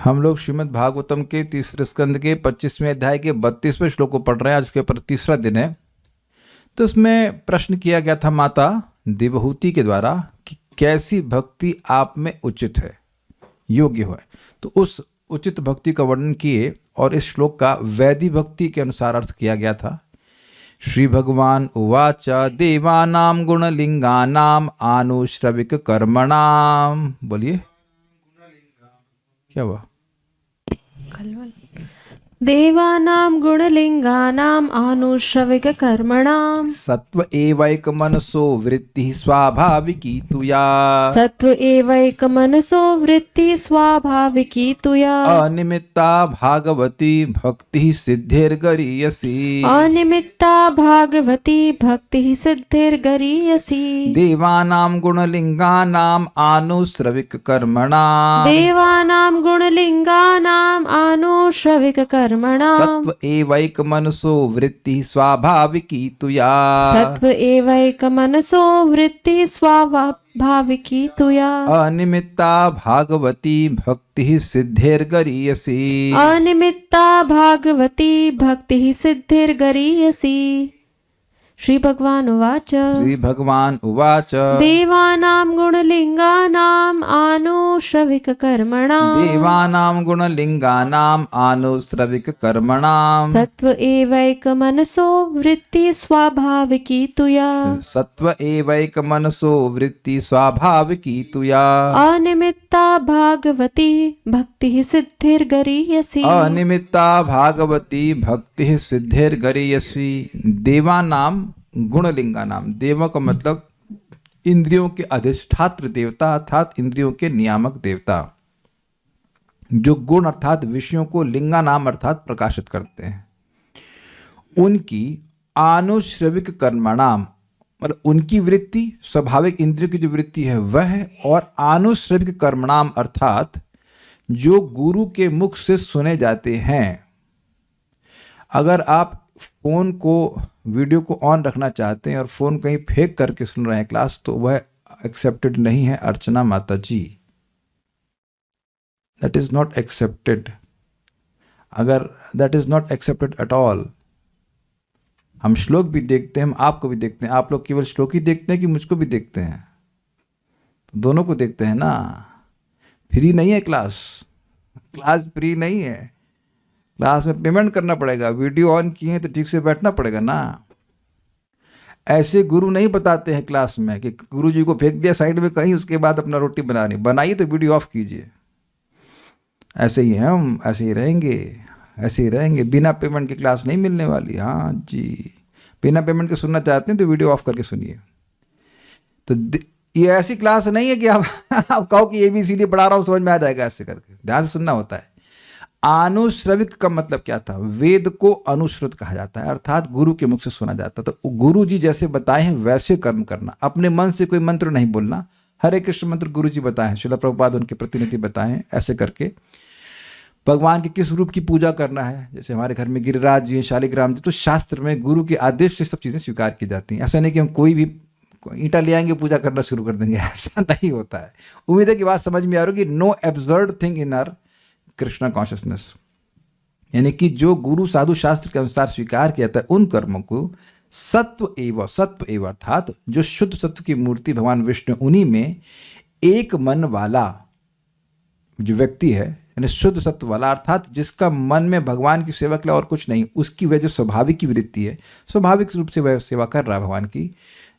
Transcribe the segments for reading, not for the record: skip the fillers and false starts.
हम लोग श्रीमद् भागवतम के तीसरे स्कंद के 25वें अध्याय के 32वें श्लोक को पढ़ रहे हैं। आज इसके ऊपर तीसरा दिन है। तो इसमें प्रश्न किया गया था माता देवहूति के द्वारा कि कैसी भक्ति आप में उचित है, योग्य है। तो उस उचित भक्ति का वर्णन किए और इस श्लोक का वैदिक भक्ति के अनुसार अर्थ किया गया था। श्री भगवान उवाच देवानाम गुणलिंगानाम आनुश्रविक कर्मणाम। बोलिए क्या हुआ? देवानां गुणलिंगानां आनुश्रविक कर्मणां सत्व एवैक मनसो वृत्ति स्वाभाविकी तुया। सत्व एवैक मनसो वृत्ति स्वाभाविकी तुया। अनिमित्ता भागवती भक्ति सिद्धिर्गरीयसी। अनिमित्ता भागवती भक्ति सिद्धिर्गरीयसी। देवानां गुणलिंगानां आनुश्रविक कर्मणां। देवानां गुणलिंगानां आनुश्रविक कर्मणां सत्व एवैक मनसो वृत्ति स्वाभाविकी तुया। सत्व एवैक मनसो वृत्ति स्वाभाविकी तुया। अनिमित्ता भागवती भक्ति सिद्धिर्गरीयसी। अनिमित्ता भागवती भक्ति सिद्धिर्गरीयसी। श्री भगवान उवाच श्री भगवान उवाच देवानां गुणलिंगानां आनुश्रविक कर्मणां देवानां गुणलिंगानां आनुश्रविक कर्मणां सत्व एवैक मनसो वृत्ति स्वाभाविकी तुया। सत्व एवैक मनसो वृत्ति स्वाभाविकी तुया। अनिमित्ता भागवती भक्ति सिद्धिर्गरीयसी। अनिमित्ता भागवती भक्ति सिद्धिर्गरीयसी। देवानाम गुणलिंगानाम। देव का मतलब इंद्रियों के अधिष्ठात्र देवता अर्थात इंद्रियों के नियामक देवता, जो गुण अर्थात विषयों को लिंगा नाम अर्थात प्रकाशित करते हैं। उनकी आनुश्रविक कर्मणाम मतलब उनकी वृत्ति, स्वाभाविक इंद्रियों की जो वृत्ति है वह है, और आनुश्रविक कर्मणाम अर्थात जो गुरु के मुख से सुने जाते हैं। अगर आप फोन को वीडियो को ऑन रखना चाहते हैं और फोन कहीं फेंक करके सुन रहे हैं क्लास, तो वह एक्सेप्टेड नहीं है अर्चना माता ji. That is not accepted. अगर that is not accepted at all. हम श्लोक भी देखते हैं, हम आपको भी देखते हैं। आप लोग केवल श्लोक ही देखते हैं कि मुझको भी देखते हैं? तो दोनों को देखते हैं ना। फ्री नहीं है क्लास, क्लास फ्री नहीं है। क्लास में पेमेंट करना पड़ेगा। वीडियो ऑन किए हैं तो ठीक से बैठना पड़ेगा ना। ऐसे गुरु नहीं बताते हैं क्लास में कि गुरु जी को फेंक दिया साइड में कहीं, उसके बाद अपना रोटी बनानी बनाइए तो वीडियो ऑफ कीजिए। ऐसे ही हैं हम, ऐसे ही रहेंगे, ऐसे ही रहेंगे। बिना पेमेंट की क्लास नहीं मिलने वाली। हाँ जी, बिना पेमेंट के सुनना चाहते हैं तो वीडियो ऑफ करके सुनिए। तो ये ऐसी क्लास नहीं है कि आप कहो कि ABCD पढ़ा रहा हूँ समझ में आ जाएगा। ऐसे करके ध्यान से सुनना होता है। आनुश्रविक का मतलब क्या था? वेद को अनुश्रुत कहा जाता है, अर्थात गुरु के मुख से सुना जाता है। तो गुरु जी जैसे बताए हैं वैसे कर्म करना। अपने मन से कोई मंत्र नहीं बोलना। हरे कृष्ण मंत्र गुरु जी बताए हैं, श्रील प्रभुपाद उनके प्रतिनिधि बताए हैं। ऐसे करके भगवान के किस रूप की पूजा करना है, जैसे हमारे घर में गिरिराज जी हैं, शालिग्राम जी, तो शास्त्र में गुरु के आदेश से सब चीज़ें स्वीकार की जाती हैं। ऐसा नहीं कि हम कोई भी ईंटा ले आएंगे पूजा करना शुरू कर देंगे, ऐसा नहीं होता है। उम्मीद है कि बात समझ में आ रही है कि no absurd thing in our Krishna consciousness, यानी कि जो गुरु साधु शास्त्र के अनुसार स्वीकार किया था उन कर्मों को सत्व एव अर्थात जो शुद्ध सत्व की मूर्ति भगवान विष्णु, उन्हीं में एक मन वाला जो व्यक्ति है, यानी शुद्ध सत्व वाला अर्थात जिसका मन में भगवान की सेवा के लिए और कुछ नहीं, उसकी वजह स्वाभाविक की वृत्ति है, स्वाभाविक रूप से वह सेवा कर रहा है भगवान की,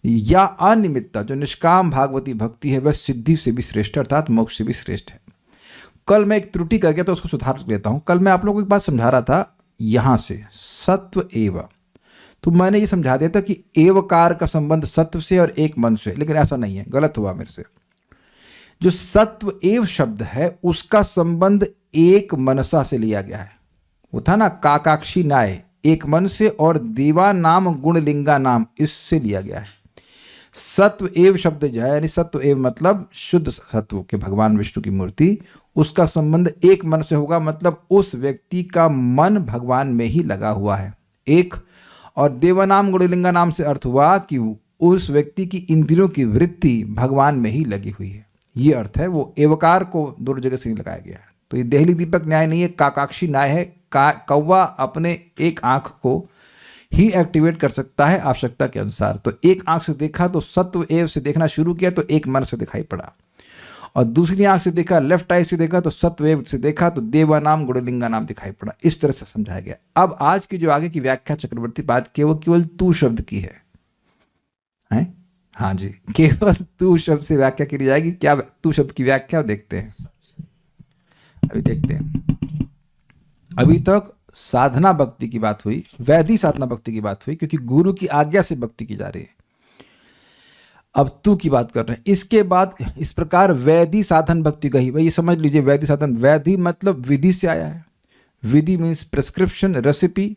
या अनिमित्ता जो निष्काम भागवती भक्ति है वह सिद्धि से भी श्रेष्ठ अर्थात मोक्ष से भी श्रेष्ठ है। कल मैं एक त्रुटि कर गया तो उसको सुधार लेता हूँ। कल मैं आप लोगों को एक बात समझा रहा था यहाँ से सत्व एव, तो मैंने ये समझा दिया था कि एवकार का संबंध सत्व से और एक मन से, लेकिन ऐसा नहीं है, गलत हुआ मेरे से। जो सत्व एव शब्द है उसका संबंध एक मनसा से लिया गया है। वो था ना काकाक्षी नाय, एक मन से, और देवा नाम गुणलिंगा नाम, इससे लिया गया है। सत्व एव शब्द जो है, यानी सत्व एव मतलब शुद्ध सत्व के भगवान विष्णु की मूर्ति, उसका संबंध एक मन से होगा। मतलब उस व्यक्ति का मन भगवान में ही लगा हुआ है एक। और देवानाम गुणलिंगा नाम से अर्थ हुआ कि उस व्यक्ति की इंद्रियों की वृत्ति भगवान में ही लगी हुई है। ये अर्थ है। वो एवकार को दोनों जगह से नहीं लगाया गया है। तो तो ये देहली दीपक न्याय नहीं है, काकाक्षी न्याय है। कौवा अपने एक आंख को ही एक्टिवेट कर सकता है आवश्यकता के अनुसार। तो एक आंख से देखा तो सत्व एव से देखना शुरू किया तो एक मन से दिखाई पड़ा, और दूसरी आंख से देखा, लेफ्ट आई से देखा तो सत्व एव से देखा तो देवा नाम गुणलिंगा नाम दिखाई पड़ा। इस तरह से समझाया गया। अब आज की जो आगे की व्याख्या चक्रवर्ती बात की वो केवल तू शब्द की है। हाँ जी, केवल तू शब्द से व्याख्या की जाएगी। क्या तू शब्द की व्याख्या देखते हैं, अभी देखते हैं। अभी तक साधना भक्ति की बात हुई, वैधि साधना भक्ति की बात हुई, क्योंकि गुरु की आज्ञा से भक्ति की जा रही है। अब तू की बात कर रहे हैं। इसके बाद इस प्रकार वैधि साधन भक्ति कही। भाई ये समझ लीजिए, वैधि साधन, वैधि मतलब विधि से आया है। विधि मीन्स प्रिस्क्रिप्शन, रेसिपी।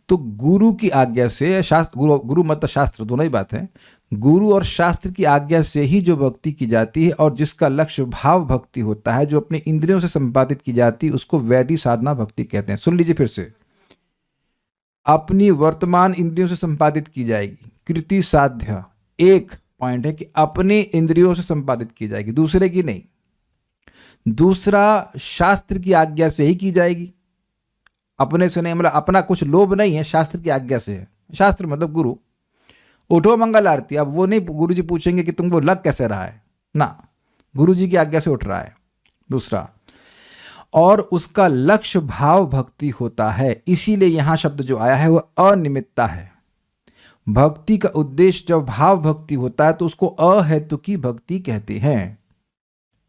तो गुरु की आज्ञा से, शास्त्र, गुरु मतलब शास्त्र, दोनों ही बात है। गुरु और शास्त्र की आज्ञा से ही जो भक्ति की जाती है और जिसका लक्ष्य भाव भक्ति होता है, जो अपने इंद्रियों से संपादित की जाती है, उसको वैधि साधना भक्ति कहते हैं। सुन लीजिए फिर से, अपनी वर्तमान इंद्रियों से संपादित की जाएगी। कृति साध्य एक पॉइंट है कि अपने इंद्रियों से संपादित की जाएगी, दूसरे की नहीं। दूसरा, शास्त्र की आज्ञा से ही की जाएगी, अपने से नहीं। मतलब अपना कुछ लोभ नहीं है, शास्त्र की आज्ञा से है। शास्त्र मतलब गुरु। उठो मंगल आरती, अब वो नहीं गुरु जी पूछेंगे कि तुमको लग कैसे रहा है ना, गुरु जी की आज्ञा से उठ रहा है। दूसरा, और उसका लक्ष्य भाव भक्ति होता है। इसीलिए यहां शब्द जो आया है वह अनिमित्ता है। भक्ति का उद्देश्य जब भाव भक्ति होता है तो उसको अहेतु की भक्ति कहते हैं।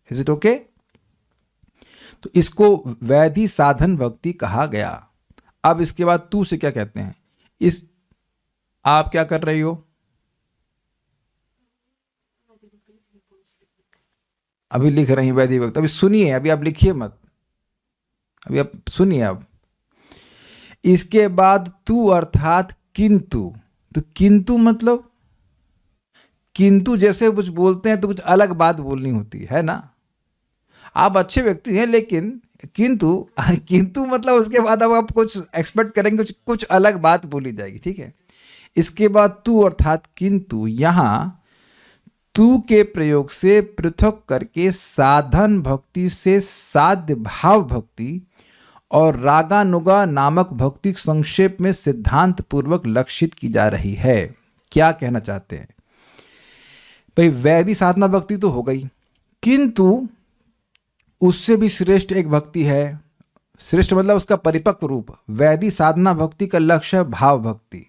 Is it okay? तो इसको वैधि साधन भक्ति कहा गया। अब इसके बाद तू से क्या कहते हैं? इस आप क्या कर रही हो? अभी लिख रही हैं वैधि भक्ति। अभी सुनिए, अभी आप लिखिए मत, अभी आप सुनिए। अब इसके बाद तू अर्थात किंतु। तो किंतु मतलब, किंतु जैसे कुछ बोलते हैं तो कुछ अलग बात बोलनी होती है ना। आप अच्छे व्यक्ति हैं, लेकिन किंतु मतलब उसके बाद अब आप कुछ एक्सपेक्ट करेंगे, कुछ अलग बात बोली जाएगी, ठीक है। इसके बाद तू अर्थात किंतु, यहां तू के प्रयोग से पृथक करके साधन भक्ति से साध्य भाव भक्ति और रागानुगा नामक भक्ति संक्षेप में सिद्धांत पूर्वक लक्षित की जा रही है। क्या कहना चाहते हैं भाई? वैधि साधना भक्ति तो हो गई, किंतु उससे भी श्रेष्ठ एक भक्ति है। श्रेष्ठ मतलब उसका परिपक्व रूप। वैधि साधना भक्ति का लक्ष्य है भाव भक्ति,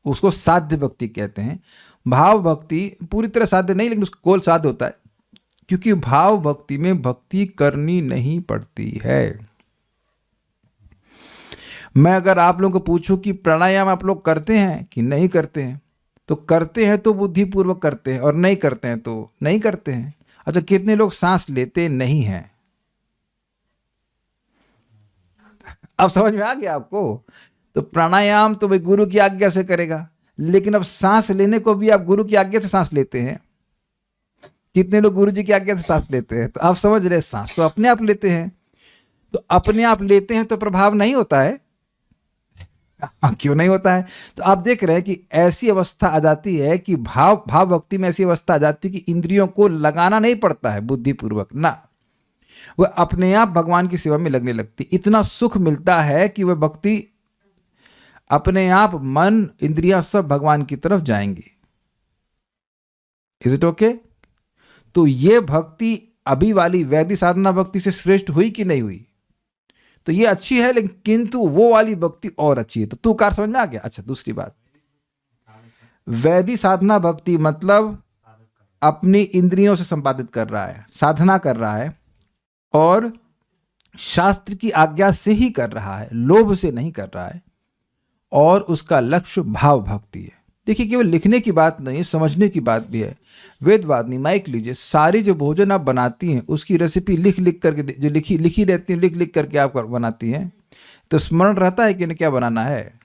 उसको साध्य भक्ति कहते हैं। भाव भक्ति पूरी तरह साध्य नहीं, लेकिन उसका गोल साध्य होता है, क्योंकि भाव भक्ति में भक्ति करनी नहीं पड़ती है। मैं अगर आप लोगों को पूछूं कि प्राणायाम आप लोग करते हैं कि नहीं करते हैं, तो करते हैं तो बुद्धिपूर्वक करते हैं और नहीं करते हैं तो नहीं करते हैं। अच्छा, कितने लोग सांस लेते नहीं हैं? अब समझ में आ गया आपको? तो प्राणायाम तो भाई गुरु की आज्ञा से करेगा, लेकिन अब सांस लेने को भी आप गुरु की आज्ञा से सांस लेते हैं। कितने लोग गुरु जी की आज्ञा से सांस लेते हैं? तो आप समझ रहे, सांस तो अपने आप लेते हैं। तो अपने आप लेते हैं तो प्रभाव नहीं होता है। क्यों नहीं होता है? तो आप देख रहे हैं कि ऐसी अवस्था आ जाती है कि भाव भक्ति में ऐसी अवस्था आ जाती है कि इंद्रियों को लगाना नहीं पड़ता है बुद्धिपूर्वक ना, वह अपने आप भगवान की सेवा में लगने लगती। इतना सुख मिलता है कि वह भक्ति अपने आप, मन इंद्रियां सब भगवान की तरफ जाएंगी। Is it okay? तो ये भक्ति अभी वाली वैधि साधना भक्ति से श्रेष्ठ हुई कि नहीं हुई? तो ये अच्छी है, लेकिन किंतु वो वाली भक्ति और अच्छी है। तो तू कार समझ में आ गया? अच्छा, दूसरी बात, वैधि साधना भक्ति मतलब अपनी इंद्रियों से संपादित कर रहा है, साधना कर रहा है और शास्त्र की आज्ञा से ही कर रहा है, लोभ से नहीं कर रहा है, और उसका लक्ष्य भाव भक्ति है। देखिए, केवल लिखने की बात नहीं, समझने की बात भी है। वेदवादिनी माइक लीजिए, सारी जो भोजन आप बनाती हैं उसकी रेसिपी लिख करके, जो लिखी रहती है, लिख करके आप बनाती हैं, तो स्मरण रहता है कि इन्हें क्या बनाना है।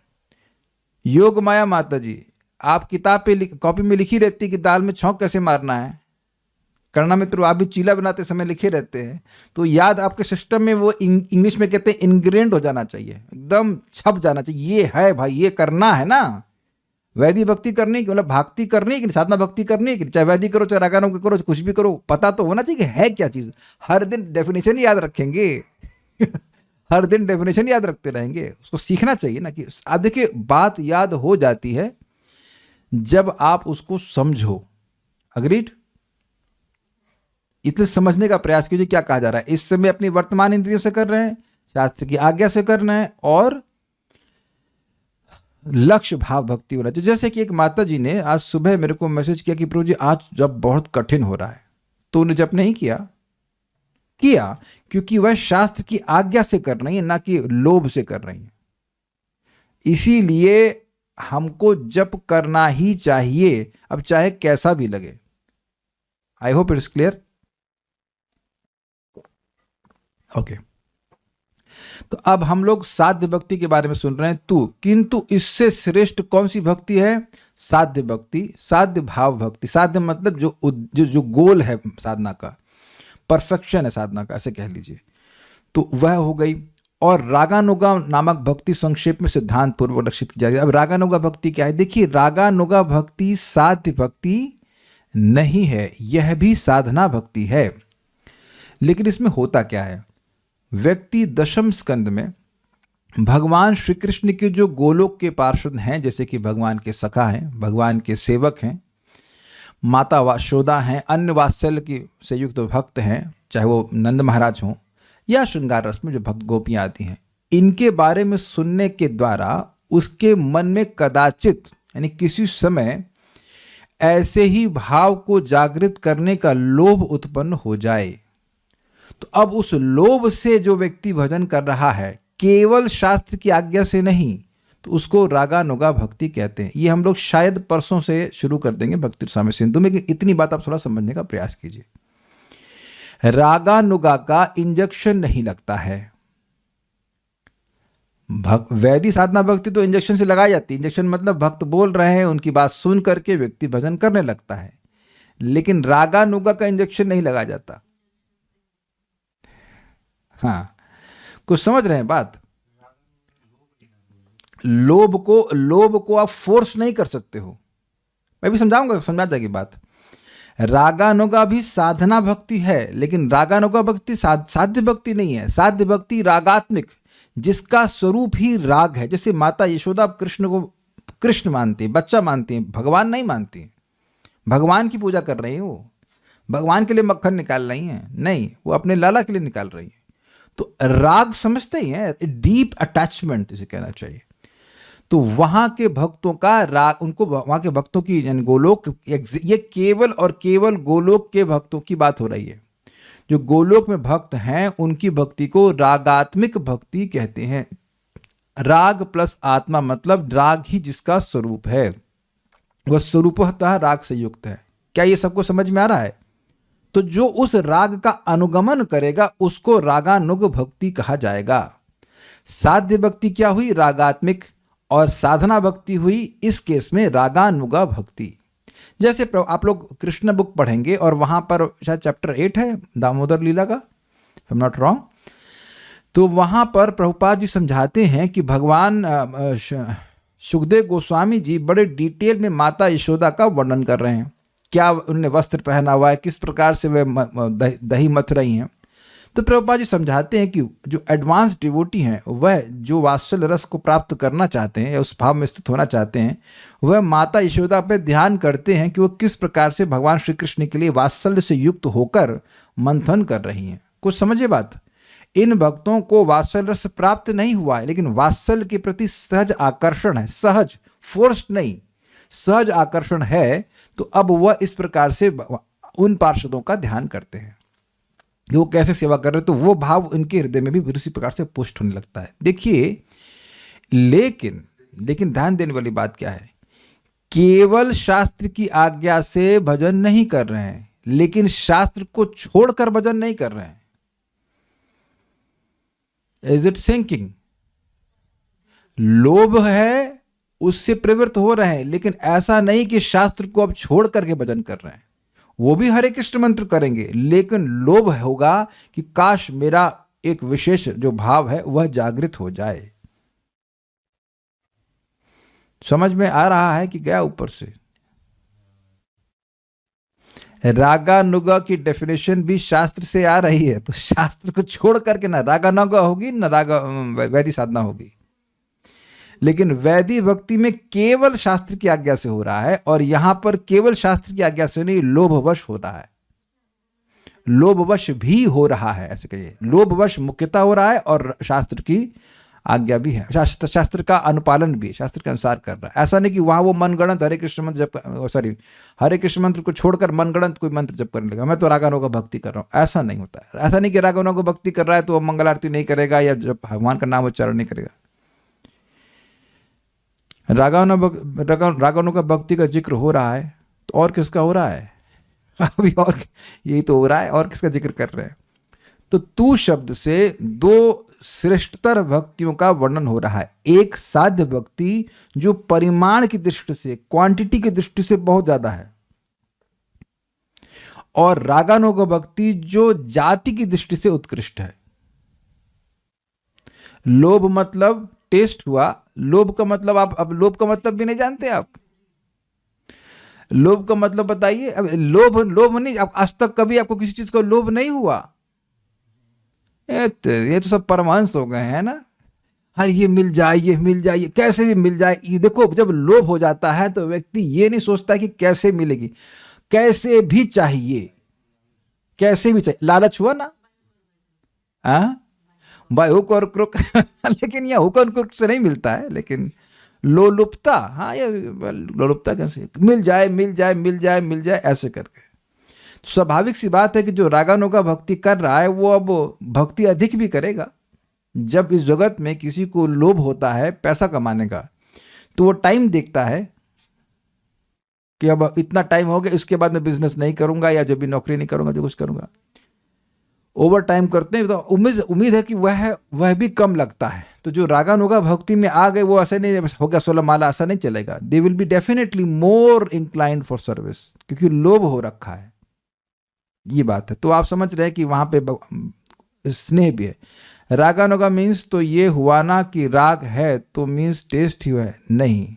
योग माया माता जी, आप किताब पे कॉपी में लिखी रहती है कि दाल में छौंक कैसे मारना है। करना मित्रों, आप भी चीला बनाते समय लिखे रहते हैं, तो याद आपके सिस्टम में वो इंग्लिश में कहते हैं इनग्रेंड हो जाना चाहिए, एकदम छप जाना चाहिए। ये है भाई, ये करना है ना। वैधि भक्ति करनी, मतलब भक्ति करनी कि साधना भक्ति करनी, कि चाहे वैधि करो चाहे रागानुग करो, कुछ भी करो, पता तो होना चाहिए कि है क्या चीज़। हर दिन डेफिनेशन याद रखेंगे हर दिन डेफिनेशन याद रखते रहेंगे? उसको सीखना चाहिए ना कि देखिए बात याद हो जाती है जब आप उसको समझो। अग्रीड? इसलिए समझने का प्रयास कीजिए क्या कहा जा रहा है। इस समय अपनी वर्तमान इंद्रियों से कर रहे हैं, शास्त्र की आज्ञा से करना है, और लक्ष्य भाव भक्ति होना चाहिए। जैसे कि एक माता जी ने आज सुबह मेरे को मैसेज किया कि प्रभु जी आज जब बहुत कठिन हो रहा है, तो उन्हें जप नहीं किया क्योंकि वह शास्त्र की आज्ञा से कर रही है, ना कि लोभ से कर रही है। इसीलिए हमको जप करना ही चाहिए, अब चाहे कैसा भी लगे। I hope it's clear. Okay, तो अब हम लोग साध्य भक्ति के बारे में सुन रहे हैं। किंतु इससे श्रेष्ठ कौन सी भक्ति है? साध्य भक्ति, साध्य भाव भक्ति। साध्य मतलब जो गोल है साधना का, परफेक्शन है साधना का, ऐसे कह लीजिए, तो वह हो गई। और रागानुगा नामक भक्ति संक्षेप में सिद्धांत पूर्वक लक्षित की जाएगी। अब रागानुगा भक्ति क्या है? देखिए, रागानुगा भक्ति साध्य भक्ति नहीं है, यह भी साधना भक्ति है। लेकिन इसमें होता क्या है? व्यक्ति दशम स्कंद में भगवान श्री कृष्ण के जो गोलोक के पार्षद हैं, जैसे कि भगवान के सखा हैं, भगवान के सेवक हैं, माता यशोदा हैं, अन्य वात्सल्य की से युक्त भक्त हैं, चाहे वो नंद महाराज हों या श्रृंगार रस में जो भक्त गोपियाँ आती हैं, इनके बारे में सुनने के द्वारा उसके मन में कदाचित यानी किसी समय ऐसे ही भाव को जागृत करने का लोभ उत्पन्न हो जाए। तो अब उस लोभ से जो व्यक्ति भजन कर रहा है, केवल शास्त्र की आज्ञा से नहीं, तो उसको रागानुगा भक्ति कहते हैं। ये हम लोग शायद परसों से शुरू कर देंगे भक्ति स्वामी सिंधु में, लेकिन इतनी बात आप थोड़ा समझने का प्रयास कीजिए। रागानुगा का इंजेक्शन नहीं लगता है। वैदिक साधना भक्ति तो इंजेक्शन से लगाई जाती है। इंजेक्शन मतलब भक्त बोल रहे हैं, उनकी बात सुन करके व्यक्ति भजन करने लगता है, लेकिन रागानुगा का इंजेक्शन नहीं लगाया जाता। हाँ, कुछ समझ रहे हैं बात? लोभ को आप फोर्स नहीं कर सकते हो। मैं भी समझाऊंगा, समझा जाएगी बात। रागानुगा भी साधना भक्ति है, लेकिन रागानुगा भक्ति साध्य भक्ति नहीं है। साध्य भक्ति रागात्मिक, जिसका स्वरूप ही राग है। जैसे माता यशोदा कृष्ण को कृष्ण मानती है, बच्चा मानती है, भगवान नहीं मानती है। भगवान की पूजा कर रही है, वो भगवान के लिए मक्खन निकाल रही है, नहीं, वो अपने लाला के लिए निकाल रही है। तो राग समझते ही हैं, डीप अटैचमेंट इसे कहना चाहिए। तो वहां के भक्तों का राग, उनको वहां के भक्तों की यानी गोलोक, ये केवल और केवल गोलोक के भक्तों की बात हो रही है। जो गोलोक में भक्त हैं उनकी भक्ति को रागात्मिक भक्ति कहते हैं। राग प्लस आत्मा मतलब राग ही जिसका स्वरूप है, वह स्वरूपतः राग से युक्त है। क्या ये सबको समझ में आ रहा है? तो जो उस राग का अनुगमन करेगा उसको रागानुग भक्ति कहा जाएगा। साध्य भक्ति क्या हुई? रागात्मिक। और साधना भक्ति हुई इस केस में रागानुगा भक्ति। जैसे आप लोग कृष्ण बुक पढ़ेंगे और वहां पर शायद चैप्टर 8 है दामोदर लीला का, if I'm not wrong, तो वहां पर प्रभुपाद जी समझाते हैं कि भगवान सुखदेव गोस्वामी जी बड़े डिटेल में माता यशोदा का वर्णन कर रहे हैं। क्या उन्होंने वस्त्र पहना हुआ है, किस प्रकार से वे दही मथ रही हैं। तो प्रभुपाद जी समझाते हैं कि जो एडवांस डिवोटी हैं, वह जो वात्सल्य रस को प्राप्त करना चाहते हैं या उस भाव में स्थित होना चाहते हैं, वह माता यशोदा पर ध्यान करते हैं कि वो किस प्रकार से भगवान श्री कृष्ण के लिए वात्सल्य से युक्त होकर मंथन कर रही हैं। कुछ समझिए बात। इन भक्तों को वात्सल्य रस प्राप्त नहीं हुआ है, लेकिन वात्सल्य के प्रति सहज आकर्षण है, सहज, फोर्स्ड नहीं, सहज आकर्षण है। तो अब वह इस प्रकार से उन पार्षदों का ध्यान करते हैं कि वो कैसे सेवा कर रहे हैं, तो वो भाव उनके हृदय में भी उसी प्रकार से पुष्ट होने लगता है। देखिए, लेकिन ध्यान देने वाली बात क्या है? केवल शास्त्र की आज्ञा से भजन नहीं कर रहे हैं, लेकिन शास्त्र को छोड़कर भजन नहीं कर रहे हैं। Is it sinking? लोभ है, उससे प्रवृत्त हो रहे हैं, लेकिन ऐसा नहीं कि शास्त्र को अब छोड़ करके भजन कर रहे हैं। वो भी हरे कृष्ण मंत्र करेंगे, लेकिन लोभ होगा कि काश मेरा एक विशेष जो भाव है वह जागृत हो जाए। समझ में आ रहा है कि गया ऊपर से? रागानुगा की डेफिनेशन भी शास्त्र से आ रही है, तो शास्त्र को छोड़ करके ना रागानुगा होगी ना वैदिक साधना होगी। लेकिन वैदिक भक्ति में केवल शास्त्र की आज्ञा से हो रहा है, और यहां पर केवल शास्त्र की आज्ञा से नहीं, लोभवश हो रहा है, लोभवश भी हो रहा है, ऐसे कहिए, लोभवश मुख्यतः हो रहा है और शास्त्र की आज्ञा भी है, शास्त्र का अनुपालन भी शास्त्र के अनुसार कर रहा है। ऐसा नहीं कि वहां वो मनगढ़ंत हरे कृष्ण मंत्र जप, हरे कृष्ण मंत्र को छोड़कर मनगढ़ंत कोई मंत्र जप करने लगा, मैं तो रागानुगा भक्ति कर रहा हूं, ऐसा नहीं होता है। ऐसा नहीं कि रागानुगा भक्ति कर रहा है तो वो मंगल आरती नहीं करेगा या जब भगवान का नाम उच्चारण नहीं करेगा। रागानुगा भक्ति का जिक्र हो रहा है तो और किसका हो रहा है? अभी और यही तो हो रहा है, और किसका जिक्र कर रहे हैं? तो तू शब्द से दो श्रेष्ठतर भक्तियों का वर्णन हो रहा है। एक साध्य भक्ति जो परिमाण की दृष्टि से, क्वांटिटी की दृष्टि से बहुत ज्यादा है, और रागानुगा भक्ति जो जाति की दृष्टि से उत्कृष्ट है। लोभ मतलब टेस्ट हुआ, लोभ का मतलब आप अब लोभ का मतलब भी नहीं जानते आप? लोभ का मतलब बताइए। अब लोभ नहीं, अब आज तक कभी आपको किसी चीज का लोभ नहीं हुआ? ये तो सब परमांश हो गए हैं ना। हर ये मिल जाए, ये मिल जाए, ये कैसे भी मिल जाए। ये देखो, जब लोभ हो जाता है तो व्यक्ति ये नहीं सोचता कि कैसे मिलेगी, कैसे भी चाहिए, कैसे भी चाहिए। लालच हुआ ना, बाय हुक और क्रुक लेकिन यह हुक और क्रुक से नहीं मिलता है, लेकिन लोलुपता, हाँ ये लोलुपता कैसे मिल जाए, मिल जाए, मिल जाए, मिल जाए, ऐसे करके। तो स्वाभाविक सी बात है कि जो रागानुगा भक्ति कर रहा है वो अब भक्ति अधिक भी करेगा। जब इस जगत में किसी को लोभ होता है पैसा कमाने का, तो वो टाइम देखता है कि अब इतना टाइम हो गया, इसके बाद मैं बिजनेस नहीं करूंगा या जो भी नौकरी नहीं करूंगा, जो कुछ करूंगा। ओवर टाइम करते हैं तो उम्मीद है कि वह भी कम लगता है। तो जो रागानुगा भक्ति में आ गए वो ऐसे नहीं हो गया 16 माला, ऐसा नहीं चलेगा। They will be definitely more inclined for service, क्योंकि लोभ हो रखा है, ये बात है। तो आप समझ रहे हैं कि वहां पे स्नेह भी है। रागानुगा मीन्स तो ये हुआ ना कि राग है तो मीन्स टेस्ट ही है, नहीं।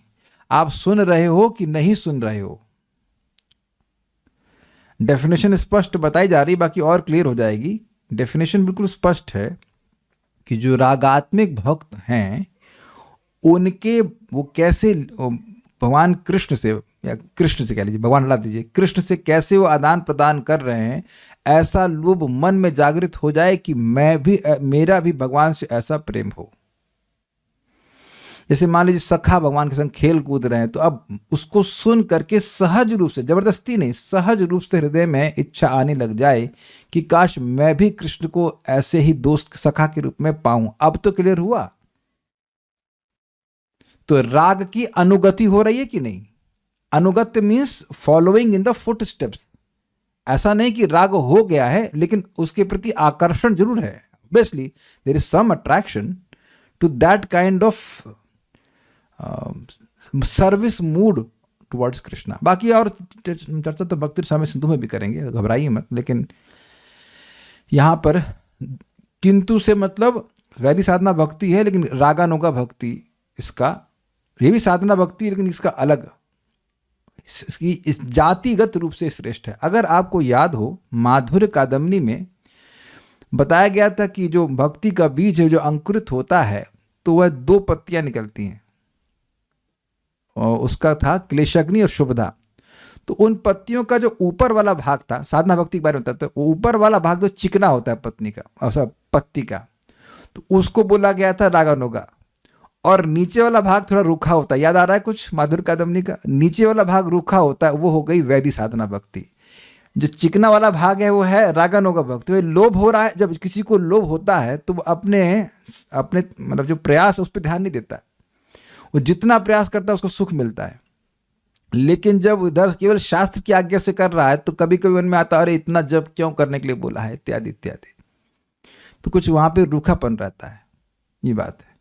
आप सुन रहे हो कि नहीं सुन रहे हो, डेफिनेशन स्पष्ट बताई जा रही, बाकी और क्लियर हो जाएगी। डेफिनेशन बिल्कुल स्पष्ट है कि जो रागात्मिक भक्त हैं उनके वो कैसे भगवान कृष्ण से, या कृष्ण से कह लीजिए, भगवान हटा दीजिए, कृष्ण से कैसे वो आदान प्रदान कर रहे हैं, ऐसा लोभ मन में जागृत हो जाए कि मेरा भी भगवान से ऐसा प्रेम हो। जैसे मान लीजिए सखा भगवान के संग खेल कूद रहे हैं, तो अब उसको सुन करके सहज रूप से, जबरदस्ती नहीं, सहज रूप से हृदय में इच्छा आने लग जाए कि काश मैं भी कृष्ण को ऐसे ही दोस्त सखा के रूप में पाऊं। अब तो क्लियर हुआ। तो राग की अनुगति हो रही है कि नहीं? अनुगत्य means following in the footsteps. ऐसा नहीं कि राग हो गया है, लेकिन उसके प्रति आकर्षण जरूर है। Obviously there is some attraction to that kind of service mood towards Krishna. बाकी और चर्चा तो भक्ति स्वामी सिंधु में भी करेंगे, घबराइए मत। लेकिन यहां पर किंतु से मतलब वैदिक साधना भक्ति है, लेकिन रागानुगा भक्ति इसका, ये भी साधना भक्ति, लेकिन इसका अलग, इसकी इस जातिगत रूप से श्रेष्ठ है। अगर आपको याद हो, माधुर्य कादम्बनी में बताया गया था कि जो भक्ति का बीज है, जो अंकुरित होता है, तो वह 2 पत्तियां निकलती हैं, और उसका था क्लेशग्नि और शुभदा। तो उन पत्तियों का जो ऊपर वाला भाग था, साधना भक्ति के बारे में बताते, तो ऊपर वाला भाग जो चिकना होता है पत्ती का, तो उसको बोला गया था रागानुगा, और नीचे वाला भाग थोड़ा रूखा होता है। याद आ रहा है कुछ माधुर्य कादम्बनी का? नीचे वाला भाग रूखा होता है, वो हो गई वैदिक साधना भक्ति। जो चिकना वाला भाग है वो है रागानुगा भक्ति। वो लोभ हो रहा है, जब किसी को लोभ होता है तो वो अपने मतलब जो प्रयास उस पर ध्यान नहीं देता, वो जितना प्रयास करता है उसको सुख मिलता है। लेकिन जब उधर केवल शास्त्र की आज्ञा से कर रहा है तो कभी कभी मन में आता है, अरे इतना जप क्यों करने के लिए बोला है, इत्यादि इत्यादि। तो कुछ वहां पे रूखापन रहता है, ये बात है।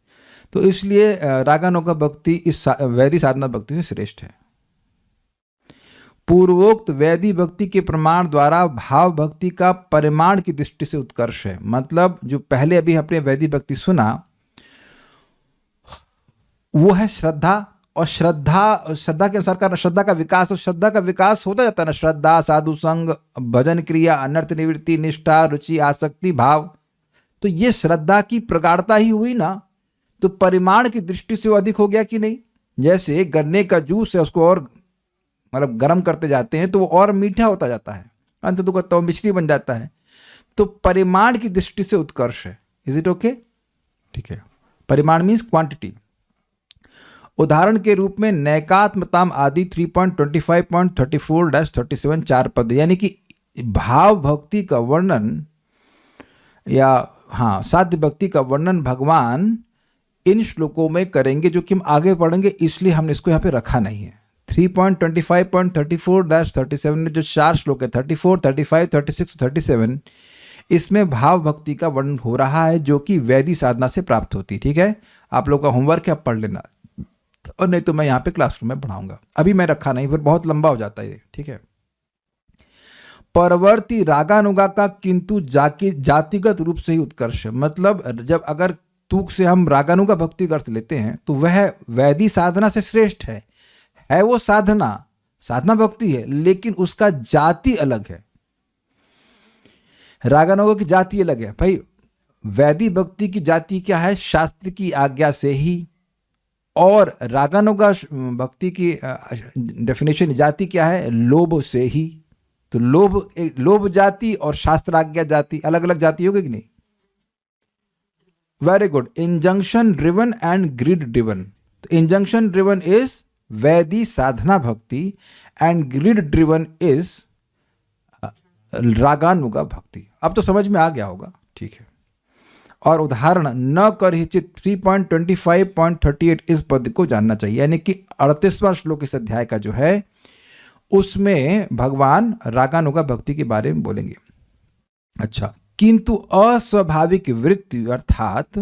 तो इसलिए रागानुगा भक्ति इस वैदिक साधना भक्ति से श्रेष्ठ है। पूर्वोक्त वैदिक भक्ति के प्रमाण द्वारा भाव भक्ति का परिमाण की दृष्टि से उत्कर्ष है। मतलब जो पहले अभी अपने वैदिक भक्ति सुना वो है श्रद्धा और श्रद्धा के अनुसार करना, श्रद्धा का विकास, तो श्रद्धा का विकास होता जाता है ना, श्रद्धा, साधु संग, भजन क्रिया, अनर्थ निवृत्ति, निष्ठा, रुचि, आसक्ति, भाव। तो ये श्रद्धा की प्रगाढ़ता ही हुई ना, तो परिमाण की दृष्टि से वो अधिक हो गया कि नहीं। जैसे गन्ने का जूस है, उसको और मतलब गर्म करते जाते हैं तो वो और मीठा होता जाता है, अंत तो करता मिश्री बन जाता है। तो परिमाण की दृष्टि से उत्कर्ष है। Is it okay? ठीक है। परिमाण मीन्स क्वांटिटी। उदाहरण के रूप में नैकात्मताम आदि 3.25.34-37 4 पद, यानी कि भाव भक्ति का वर्णन या साध्य भक्ति का वर्णन भगवान इन श्लोकों में करेंगे, जो कि हम आगे पढ़ेंगे, इसलिए हमने इसको यहाँ पे रखा नहीं है। 3.25.34-37 में जो 4 श्लोक है, 34, 35, 36, 37, इसमें भाव भक्ति का वर्णन हो रहा है, जो कि वैदिक साधना से प्राप्त होती। ठीक है, आप लोग का होमवर्क है, आप पढ़ लेना, और नहीं तो मैं यहाँ पे क्लासरूम में पढ़ाऊंगा। अभी मैं रखा नहीं, फिर बहुत लंबा हो जाता है ये। ठीक है। परवर्ती रागानुगा का किंतु जातिगत रूप से ही उत्कर्ष, मतलब जब अगर तूक से हम रागानुगा भक्ति का अर्थ लेते हैं तो वह वैदिक साधना से श्रेष्ठ है वो साधना भक्ति है, लेकिन उसका जाति अलग है। रागानुगा की जाति अलग है। भाई वैदिक भक्ति की जाति क्या है? शास्त्र की आज्ञा से ही। और रागानुगा भक्ति की डेफिनेशन जाति क्या है? लोभ से ही। तो लोभ जाति और शास्त्राज्ञा जाति अलग अलग जाति होगी कि नहीं? Very good. Injunction driven and grid driven. तो इंजंक्शन ड्रिवन इज वैदिक साधना भक्ति एंड ग्रिड ड्रिवन इज रागानुगा भक्ति। अब तो समझ में आ गया होगा। ठीक है। और उदाहरण न कर हिचित 3.25.38 इस पद को जानना चाहिए, यानी कि 38वां श्लोक इस अध्याय का जो है उसमें भगवान रागानुगा भक्ति के बारे में बोलेंगे। अच्छा, किंतु अस्वाभाविक वृत्ति अर्थात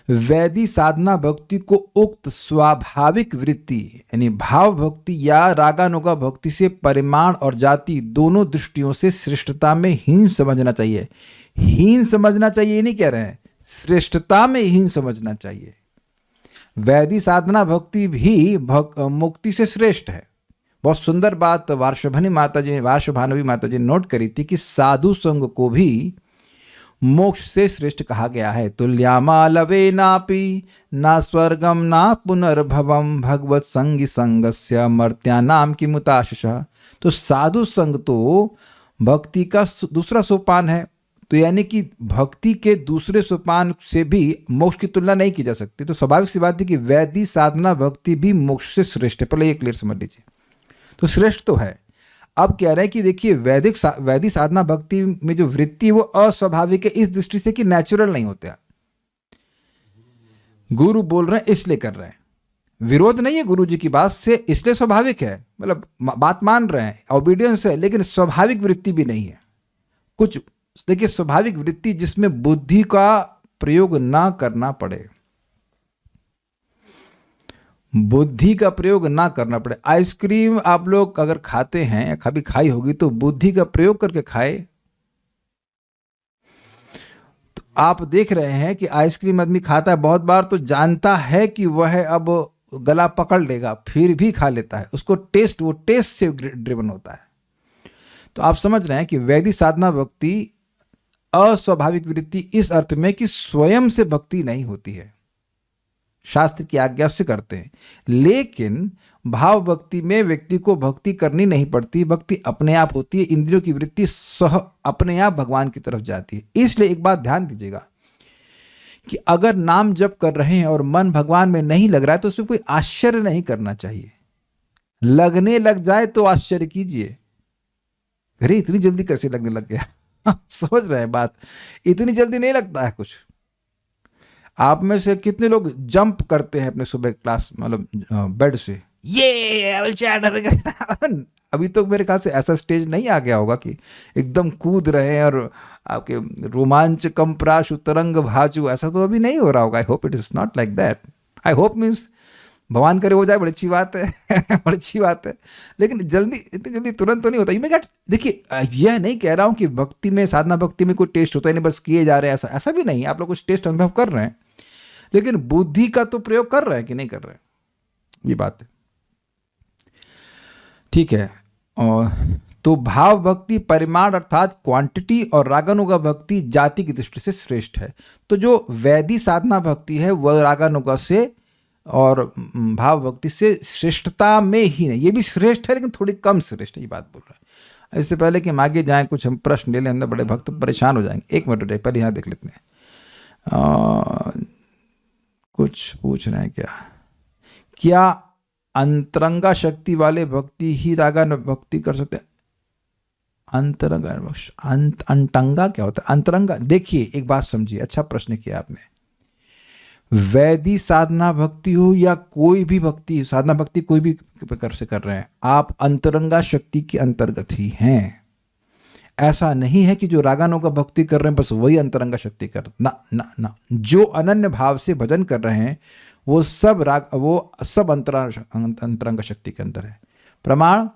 वैदिक साधना भक्ति को उक्त स्वाभाविक वृत्ति यानी भाव भक्ति या रागानुगा भक्ति से परिमाण और जाति दोनों दृष्टियों से श्रेष्ठता में हीन समझना चाहिए। हीन समझना चाहिए नहीं कह रहे हैं, श्रेष्ठता में हीन समझना चाहिए। वैदिक साधना भक्ति भी मुक्ति से श्रेष्ठ है। बहुत सुंदर बात वार्षभानवी माता जी ने नोट करी थी कि साधु संग को भी मोक्ष से श्रेष्ठ कहा गया है। तुल्यामालवे नापि ना स्वर्गम ना पुनर्भवम भगवत संगी संगस्य मर्त्यानाम किमुताशिष। तो साधु संग तो भक्ति का दूसरा सोपान है। तो यानी कि भक्ति के दूसरे सोपान से भी मोक्ष की तुलना नहीं की जा सकती। तो स्वाभाविक सी बात है कि वैदिक साधना भक्ति भी मोक्ष से श्रेष्ठ है। पहले ये क्लियर समझ लीजिए। तो श्रेष्ठ तो है। अब कह रहे हैं कि देखिए वैदिक साधना भक्ति में जो वृत्ति वो अस्वाभाविक है इस दृष्टि से कि नेचुरल नहीं होते। गुरु बोल रहे हैं इसलिए कर रहे हैं, विरोध नहीं है गुरु जी की बात से, इसलिए स्वाभाविक है, मतलब बात मान रहे हैं, ओबीडियंस है, लेकिन स्वाभाविक वृत्ति भी नहीं है। कुछ देखिए स्वाभाविक वृत्ति जिसमें बुद्धि का प्रयोग ना करना पड़े, बुद्धि का प्रयोग ना करना पड़े। आइसक्रीम आप लोग अगर खाते हैं, कभी खाई होगी, तो बुद्धि का प्रयोग करके खाए। तो आप देख रहे हैं कि आइसक्रीम आदमी खाता है बहुत बार, तो जानता है कि वह अब गला पकड़ लेगा, फिर भी खा लेता है। उसको वो टेस्ट से ड्रिवन होता है। तो आप समझ रहे हैं कि वैदिक साधना भक्ति अस्वाभाविक वृत्ति इस अर्थ में कि स्वयं से भक्ति नहीं होती है, शास्त्र की आज्ञा से करते हैं। लेकिन भाव भक्ति में व्यक्ति को भक्ति करनी नहीं पड़ती, भक्ति अपने आप होती है। इंद्रियों की वृत्ति अपने आप भगवान की तरफ जाती है। इसलिए एक बात ध्यान दीजिएगा कि अगर नाम जप कर रहे हैं और मन भगवान में नहीं लग रहा है तो उसमें कोई आश्चर्य नहीं करना चाहिए। लगने लग जाए तो आश्चर्य कीजिए, अरे इतनी जल्दी कैसे लगने लग गया। समझ रहे हैं बात? इतनी जल्दी नहीं लगता है कुछ। आप में से कितने लोग जंप करते हैं अपने सुबह क्लास मतलब बेड से, ये अभी तो मेरे ख्याल से ऐसा स्टेज नहीं आ गया होगा कि एकदम कूद रहे हैं और आपके रोमांच कंप्राशु तरंग भाजू, ऐसा तो अभी नहीं हो रहा होगा। I hope it is not like that. I hope means भगवान करे हो जाए, बड़ी अच्छी बात है बड़ी अच्छी बात है, लेकिन इतनी जल्दी तुरंत तो नहीं होता। मैं देखिए यह नहीं कह रहा हूँ कि भक्ति में साधना भक्ति में कोई टेस्ट होता है नहीं, बस किए जा रहे हैं, ऐसा भी नहीं। आप लोग कुछ टेस्ट अनुभव कर रहे हैं, लेकिन बुद्धि का तो प्रयोग कर रहे हैं कि नहीं कर रहे हैं? ये बात है, ठीक है। और तो भाव भक्ति परिमाण अर्थात क्वांटिटी और रागानुगा भक्ति जाति की दृष्टि से श्रेष्ठ है। तो जो वैदिक साधना भक्ति है वह रागानुगा से और भाव भक्ति से श्रेष्ठता में ही नहीं, ये भी श्रेष्ठ है लेकिन थोड़ी कम श्रेष्ठ है, ये बात बोल रहा है। इससे पहले कि हम आगे जाएं, कुछ हम प्रश्न ले लें, अंदर बड़े भक्त परेशान हो जाएंगे। 1 मिनट हो जाए, पहले यहाँ देख लेते हैं। कुछ पूछ रहे हैं क्या अंतरंगा शक्ति वाले भक्ति ही रागा भक्ति कर सकते हैं? अंतरंगा अंतंगा क्या होता है? अंतरंगा, देखिए एक बात समझिए, अच्छा प्रश्न किया आपने। वैदिक साधना भक्ति हो या कोई भी भक्ति, साधना भक्ति कोई भी प्रकार से कर रहे हैं, आप अंतरंगा शक्ति के अंतर्गत ही हैं। ऐसा नहीं है कि जो रागानुगा भक्ति कर रहे हैं बस वही अंतरंगा शक्ति कर, ना ना ना। जो अनन्य भाव से भजन कर रहे हैं वो सब अंतरंग शक्ति के अंदर है। प्रमाण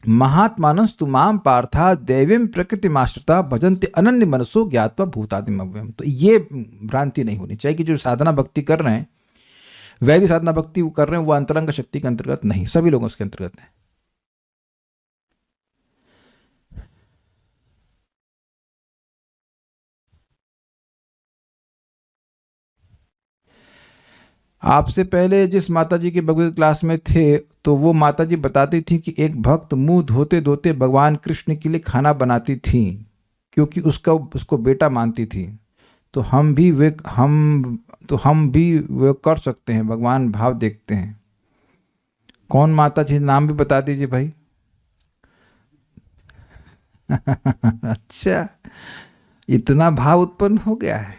महात्मानस्तु माम पार्था दैवीं प्रकृतिमाश्रिता भजन्ते अनन्य मनसो ज्ञात्वा भूतादिम अव्ययम्। तो ये भ्रांति नहीं होनी चाहिए कि जो साधना भक्ति कर रहे हैं, वैदिक साधना भक्ति कर रहे हैं, वो अंतरंग शक्ति के अंतर्गत नहीं, सभी लोगों उसके अंतर्गत है। आपसे पहले जिस माताजी के भगवत क्लास में थे तो वो माताजी बताती थी कि एक भक्त मुंह धोते धोते भगवान कृष्ण के लिए खाना बनाती थी क्योंकि उसको बेटा मानती थी। तो हम भी वे कर सकते हैं, भगवान भाव देखते हैं। कौन माता जी, नाम भी बता दीजिए भाई। अच्छा, इतना भाव उत्पन्न हो गया है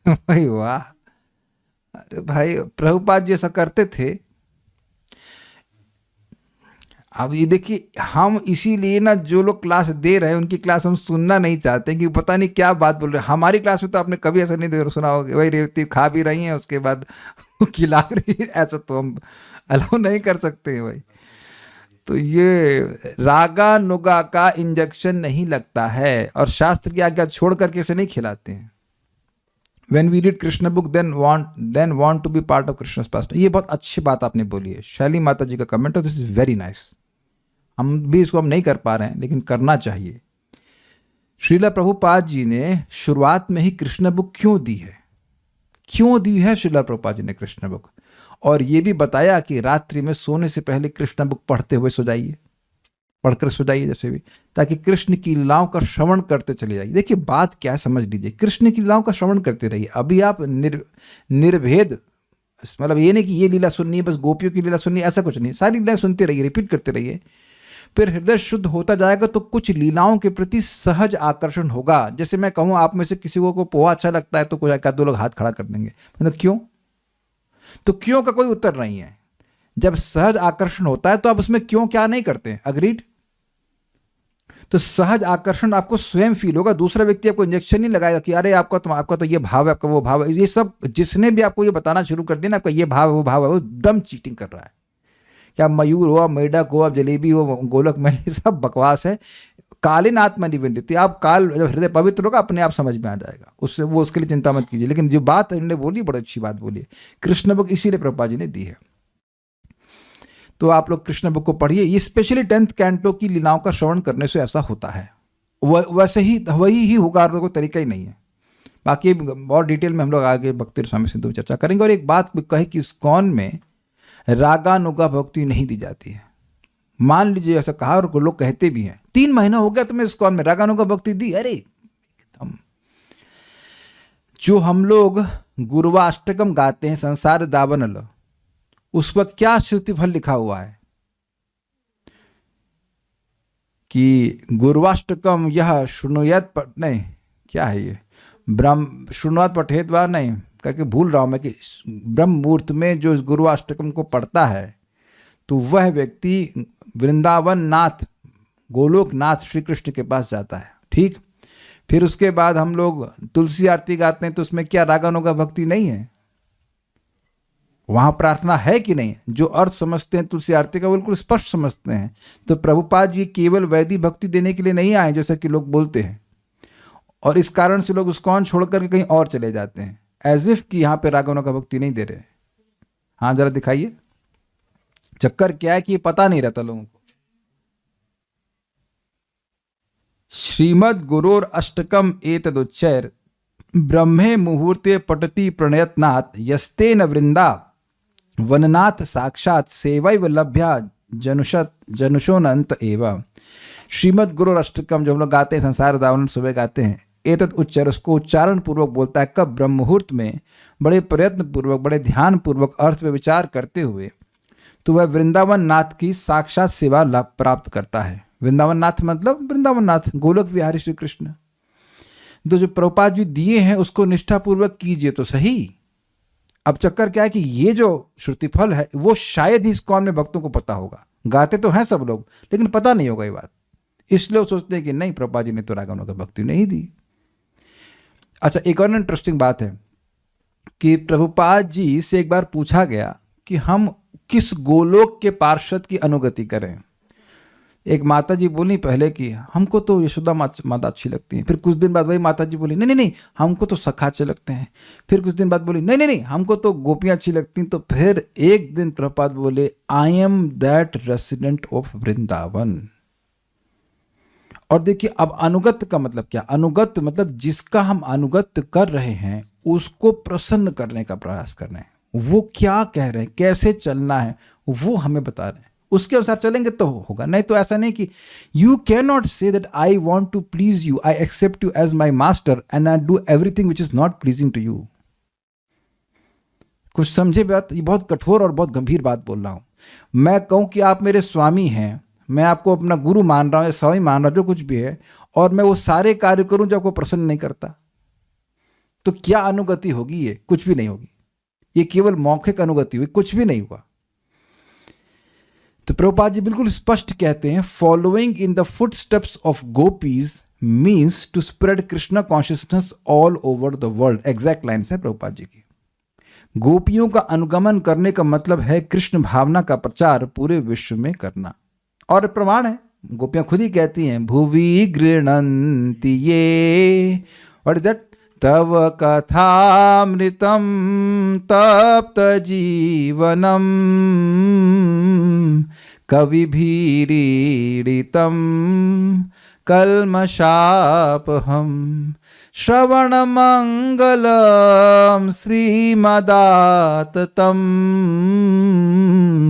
भाई, वाह। अरे भाई, प्रभुपाद जी ऐसा करते थे। अब ये देखिए, हम इसीलिए ना जो लोग क्लास दे रहे हैं उनकी क्लास हम सुनना नहीं चाहते कि पता नहीं क्या बात बोल रहे हैं। हमारी क्लास में तो आपने कभी ऐसा नहीं सुना होगा, भाई रेवती खा भी रही हैं उसके बाद खिला रही है, ऐसा तो हम अलाउ नहीं कर सकते हैं भाई। तो ये रागा नुगा का इंजेक्शन नहीं लगता है और शास्त्र की आज्ञा छोड़ करके इसे नहीं खिलाते हैं। When we read Krishna book, then want to be part of Krishna's pastime। ये बहुत अच्छी बात आपने बोली है, शैली माता जी का कमेंट है, दिस इज वेरी नाइस। हम भी इसको हम नहीं कर पा रहे हैं लेकिन करना चाहिए। श्रीला प्रभुपाद जी ने शुरुआत में ही कृष्ण बुक क्यों दी है? श्रीला प्रभुपाद जी ने कृष्ण बुक, और ये भी बताया कि रात्रि में सोने से पहले कृष्ण बुक पढ़ते हुए सो जाइए, पढ़कर सो जाइए जैसे भी, ताकि कृष्ण की लीलाओं का श्रवण करते चले जाइए। देखिए बात क्या है, समझ लीजिए, कृष्ण की लीलाओं का श्रवण करते रहिए। अभी आप निर्भेद, मतलब ये नहीं कि ये लीला सुननी है बस गोपियों की लीला सुननी है, ऐसा कुछ नहीं। सारी लीलाएं सुनते रहिए, रिपीट करते रहिए, फिर हृदय शुद्ध होता जाएगा तो कुछ लीलाओं के प्रति सहज आकर्षण होगा। जैसे मैं कहूँ आप में से किसी को पोहा अच्छा लगता है तो कोई एक दो लोग हाथ खड़ा कर देंगे, मतलब क्यों? तो क्यों का कोई उत्तर नहीं है। जब सहज आकर्षण होता है तो आप उसमें क्यों क्या नहीं करते, अग्रीड? तो सहज आकर्षण आपको स्वयं फील होगा, दूसरा व्यक्ति आपको इंजेक्शन नहीं लगाएगा कि अरे आपका तो ये भाव है, आपका वो भाव है। ये सब जिसने भी आपको ये बताना शुरू कर दिया ना, आपका ये भाव है वो भाव है, वो दम चीटिंग कर रहा है। क्या मयूर हो, मेढक हो, जलेबी हो, गोलक में, सब बकवास है। कालीन आत्मा निवेदित, आप काल जब हृदय पवित्र होगा अपने आप समझ में आ जाएगा, उससे वो उसके लिए चिंता मत कीजिए। लेकिन जो बात उन्होंने बोली बड़ी अच्छी बात बोली, कृष्ण बुक इसीलिए प्रभुपाद जी ने दी है। तो आप लोग कृष्ण बुक को पढ़िए, ये स्पेशली 10th कैंटो की लीलाओं का श्रवण करने से ऐसा होता है। वैसे ही वही ही होगा, कोई तरीका ही नहीं है। बाकी और डिटेल में हम लोग आगे भक्ति स्वामी सिंधु में चर्चा करेंगे। और एक बात कहे कि इस्कॉन में रागानुगा भक्ति नहीं दी जाती है। मान लीजिए ऐसा कहा, और लोग कहते भी हैं 3 महीना हो गया तुम्हें इस्कॉन में रागानुगा भक्ति दी। अरे एकदम, जो हम लोग गुरुवाष्टकम गाते हैं, संसार दावनल, उस वक्त क्या श्रुति फल लिखा हुआ है कि गुरुवाष्टकम यह शृणुयात नहीं, क्या है ये, ब्रह्म शृणुयात पठेत वा नहीं करके भूल रहा हूं मैं, कि ब्रह्म मुहूर्त में जो इस गुरुवाष्टकम को पढ़ता है तो वह व्यक्ति वृंदावन नाथ, गोलोक नाथ श्री कृष्ण के पास जाता है। ठीक, फिर उसके बाद हम लोग तुलसी आरती गाते हैं, तो उसमें क्या रागानुगा भक्ति नहीं है? वहाँ प्रार्थना है कि नहीं? जो अर्थ समझते हैं तुलसी आरती का बिल्कुल स्पष्ट समझते हैं। तो प्रभुपाद जी केवल वैदिक भक्ति देने के लिए नहीं आए जैसा कि लोग बोलते हैं, और इस कारण से लोग उसको छोड़ करके कहीं और चले जाते हैं, एज इफ कि यहाँ पे रागानुगा भक्ति नहीं दे रहे। हाँ जरा दिखाइए। चक्कर क्या है कि ये पता नहीं रहता लोगों को। श्रीमद् गुरोर अष्टकम एतदुच्चैर ब्रह्मे मुहूर्ते पठति प्रणयत्नात् यस्तेन वृंदा वननाथ साक्षात सेवैव लभ्या जनुषोनंत एवं। श्रीमद् गुरु अष्टकम जो हम लोग गाते हैं, संसार दावन सुबह गाते हैं, एतद उच्चार, उसको उच्चारण पूर्वक बोलता है कब? ब्रह्म मुहूर्त में, बड़े प्रयत्न पूर्वक, बड़े ध्यान पूर्वक अर्थ पे विचार करते हुए, तो वह वृंदावन नाथ की साक्षात सेवा लाभ प्राप्त करता है। वृंदावन नाथ मतलब वृंदावन नाथ, गोलोक विहारी श्री कृष्ण। तो जो प्रभुपाद जी दिए हैं उसको निष्ठापूर्वक कीजिए तो सही। अब चक्कर क्या है कि ये जो श्रुतिफल है वो शायद ही इस्कॉन में भक्तों को पता होगा। गाते तो हैं सब लोग लेकिन पता नहीं होगा ये बात, इसलिए वो सोचते हैं कि नहीं, प्रभुपाद जी ने तो रागमों का भक्ति नहीं दी। अच्छा, एक और इंटरेस्टिंग बात है कि प्रभुपाद जी से एक बार पूछा गया कि हम किस गोलोक के पार्षद की अनुगति करें। एक माता जी बोली पहले कि हमको तो यशोदा माता अच्छी लगती है। फिर कुछ दिन बाद वही माता जी बोली नहीं नहीं हमको तो सखा अच्छे लगते हैं। फिर कुछ दिन बाद बोली नहीं नहीं हमको तो गोपियाँ अच्छी लगती हैं। तो फिर एक दिन प्रभुपाद बोले I am that resident of Vrindavan. और देखिए अब अनुगत का मतलब क्या? अनुगत मतलब जिसका हम अनुगत कर रहे हैं उसको प्रसन्न करने का प्रयास कर रहे हैं। वो क्या कह रहे हैं, कैसे चलना है, वो हमें बता रहे हैं, उसके अनुसार चलेंगे तो होगा। नहीं तो ऐसा नहीं कि you can not say that I want to please you, I accept you as my master and I do everything which is not pleasing to you. कुछ समझे बात? ये बहुत कठोर और बहुत गंभीर बात बोल रहा हूं। मैं कहूं कि आप मेरे स्वामी हैं, मैं आपको अपना गुरु मान रहा हूं या स्वामी मान रहा हूं, जो कुछ भी है, और मैं वो सारे कार्य करूं जो आपको प्रसन्न नहीं करता, तो क्या अनुगति होगी? ये कुछ भी नहीं होगी। ये केवल मौखिक अनुगति हुई, कुछ भी नहीं हुआ। तो प्रभुपाद जी बिल्कुल स्पष्ट कहते हैं following in the footsteps of gopis means to spread Krishna consciousness all over the world. Exact lines है प्रभुपाद जी की। गोपियों का अनुगमन करने का मतलब है कृष्ण भावना का प्रचार पूरे विश्व में करना। और प्रमाण है, गोपियां खुद ही कहती हैं भुवि गृह्णन्ति ये, व्हाट इज दैट? तव कथामृतम तप्त जीवनम कविभिरीडितम कल्मषापहम श्रवणमंगलम श्रीमदाततम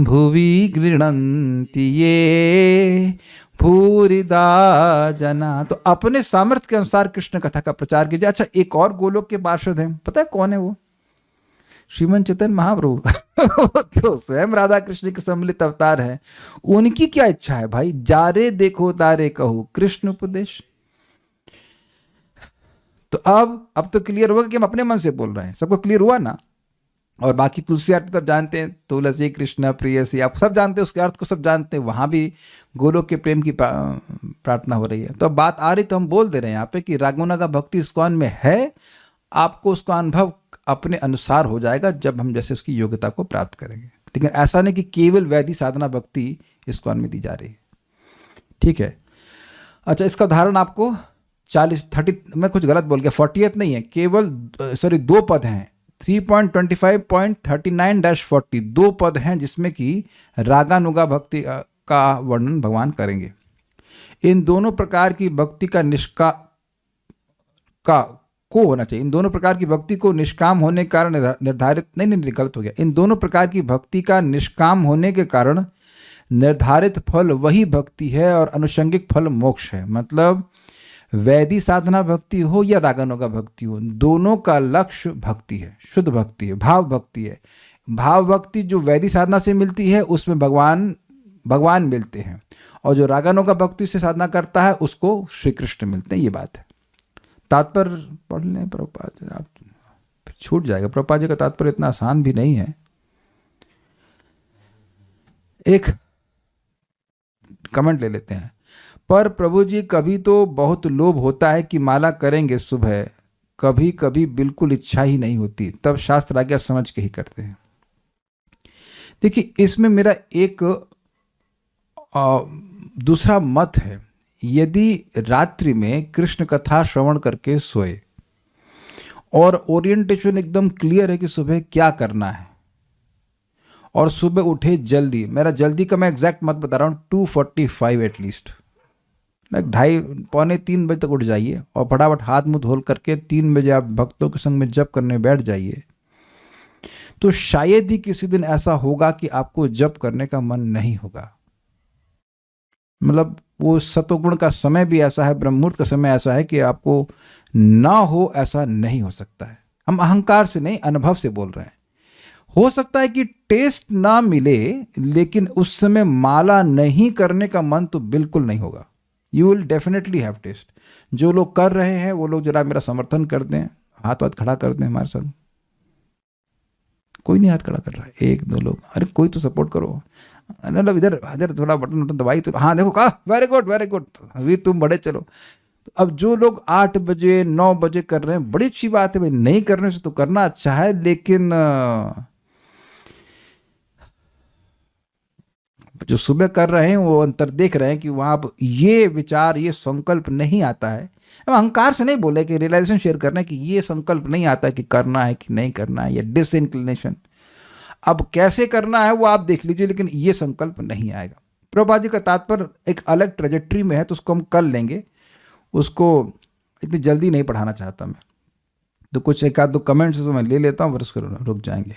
भुवि गृह्णन्ति ये भूरिदा जना। तो अपने सामर्थ्य के अनुसार कृष्ण कथा का प्रचार कीजिए। अच्छा, एक और गोलोक के पार्षद हैं, पता है कौन है वो? श्रीमन चैतन्य महाप्रभु। तो स्वयं राधा कृष्ण के सम्मिलित अवतार है। उनकी क्या इच्छा है भाई? जारे देखो तारे कहो कृष्ण उपदेश। तो अब तो क्लियर होगा कि हम अपने मन से बोल रहे हैं। सबको क्लियर हुआ ना? और बाकी तुलसी आरती तब जानते हैं, तुलसी कृष्ण प्रियसी, आप सब जानते हैं, उसके अर्थ को सब जानते हैं। वहां भी गोलोक के प्रेम की प्रार्थना हो रही है। तो अब बात आ रही तो हम बोल दे रहे हैं यहाँ पे कि रागमोना का भक्ति इस्कॉन में है। आपको उसका अनुभव अपने अनुसार हो जाएगा जब हम जैसे उसकी योग्यता को प्राप्त करेंगे। लेकिन ऐसा नहीं कि केवल वैदिक साधना भक्ति इस्कॉन में दी जा रही है। ठीक है। अच्छा, इसका उदाहरण आपको 30 मैं कुछ गलत बोल गया, 40th नहीं है, केवल दो पद हैं। 3.25.39-40 दो पद हैं जिसमें कि रागानुगा भक्ति का वर्णन भगवान करेंगे। इन दोनों प्रकार की भक्ति को होना चाहिए। इन दोनों प्रकार की भक्ति को निष्काम होने के कारण निर्धारित नहीं गलत हो गया। इन दोनों प्रकार की भक्ति का निष्काम होने के कारण निर्धारित फल वही भक्ति है और अनुषंगिक फल मोक्ष है। मतलब वैदिक साधना भक्ति हो या रागानुगा भक्ति हो, दोनों का लक्ष्य भक्ति है, शुद्ध भक्ति है, भाव भक्ति है। भाव भक्ति जो वैदिक साधना से मिलती है उसमें भगवान मिलते हैं, और जो रागानुगा भक्ति से साधना करता है उसको श्री कृष्ण मिलते हैं। ये बात है। तात्पर्य पढ़ लें प्रभुपाद, आप छूट जाएगा। प्रभुपाद जी का तात्पर्य इतना आसान भी नहीं है। एक कमेंट ले लेते हैं। पर प्रभु जी कभी तो बहुत लोभ होता है कि माला करेंगे सुबह, कभी कभी बिल्कुल इच्छा ही नहीं होती, तब शास्त्र आज्ञा समझ के ही करते हैं। देखिए, इसमें मेरा एक दूसरा मत है। यदि रात्रि में कृष्ण कथा श्रवण करके सोए और ओरिएंटेशन एकदम क्लियर है कि सुबह क्या करना है, और सुबह उठे जल्दी, मेरा जल्दी का मैं एग्जैक्ट मत बता रहा हूँ, 2:45 एटलीस्ट, 2:30-3 बजे तक उठ जाइए और फटाफट हाथ मुंह धोल करके 3 बजे आप भक्तों के संग में जप करने बैठ जाइए। तो शायद ही किसी दिन ऐसा होगा कि आपको जप करने का मन नहीं होगा। मतलब वो सतोगुण का समय भी ऐसा है, ब्रह्म मुहूर्त का समय ऐसा है कि आपको ना हो ऐसा नहीं हो सकता है। हम अहंकार से नहीं, अनुभव से बोल रहे हैं। हो सकता है कि टेस्ट ना मिले, लेकिन उस समय माला नहीं करने का मन तो बिल्कुल नहीं होगा। You will definitely have taste. जो लोग कर रहे हैं वो लोग जरा मेरा समर्थन कर दें, हाथ वाथ खड़ा कर दें हमारे साथ। कोई नहीं हाथ खड़ा कर रहा है, 1-2 लोग, अरे कोई तो सपोर्ट करो। मतलब इधर इधर थोड़ा बटन दबाई तो, हाँ देखो, कहा वेरी गुड वेरी गुड वीर, तुम बड़े चलो। तो अब जो लोग 8 बजे 9 बजे कर रहे हैं, बड़ी अच्छी बात है भाई, नहीं करने से तो करना अच्छा है, लेकिन जो सुबह कर रहे हैं वो अंतर देख रहे हैं कि वहां अब ये विचार, ये संकल्प नहीं आता है। हम अहंकार से नहीं बोले कि रियलाइजेशन शेयर करना है कि ये संकल्प नहीं आता है कि करना है कि नहीं करना है, या डिसइंक्लिनेशन। अब कैसे करना है वो आप देख लीजिए, लेकिन ये संकल्प नहीं आएगा। प्रभुपाद जी का तात्पर्य एक अलग ट्रेजेक्ट्री में है, तो उसको हम कल लेंगे, उसको इतनी जल्दी नहीं पढ़ाना चाहता मैं। तो कुछ 1-2 कमेंट्स तो मैं ले लेता हूँ, फिर उसको रुक जाएंगे।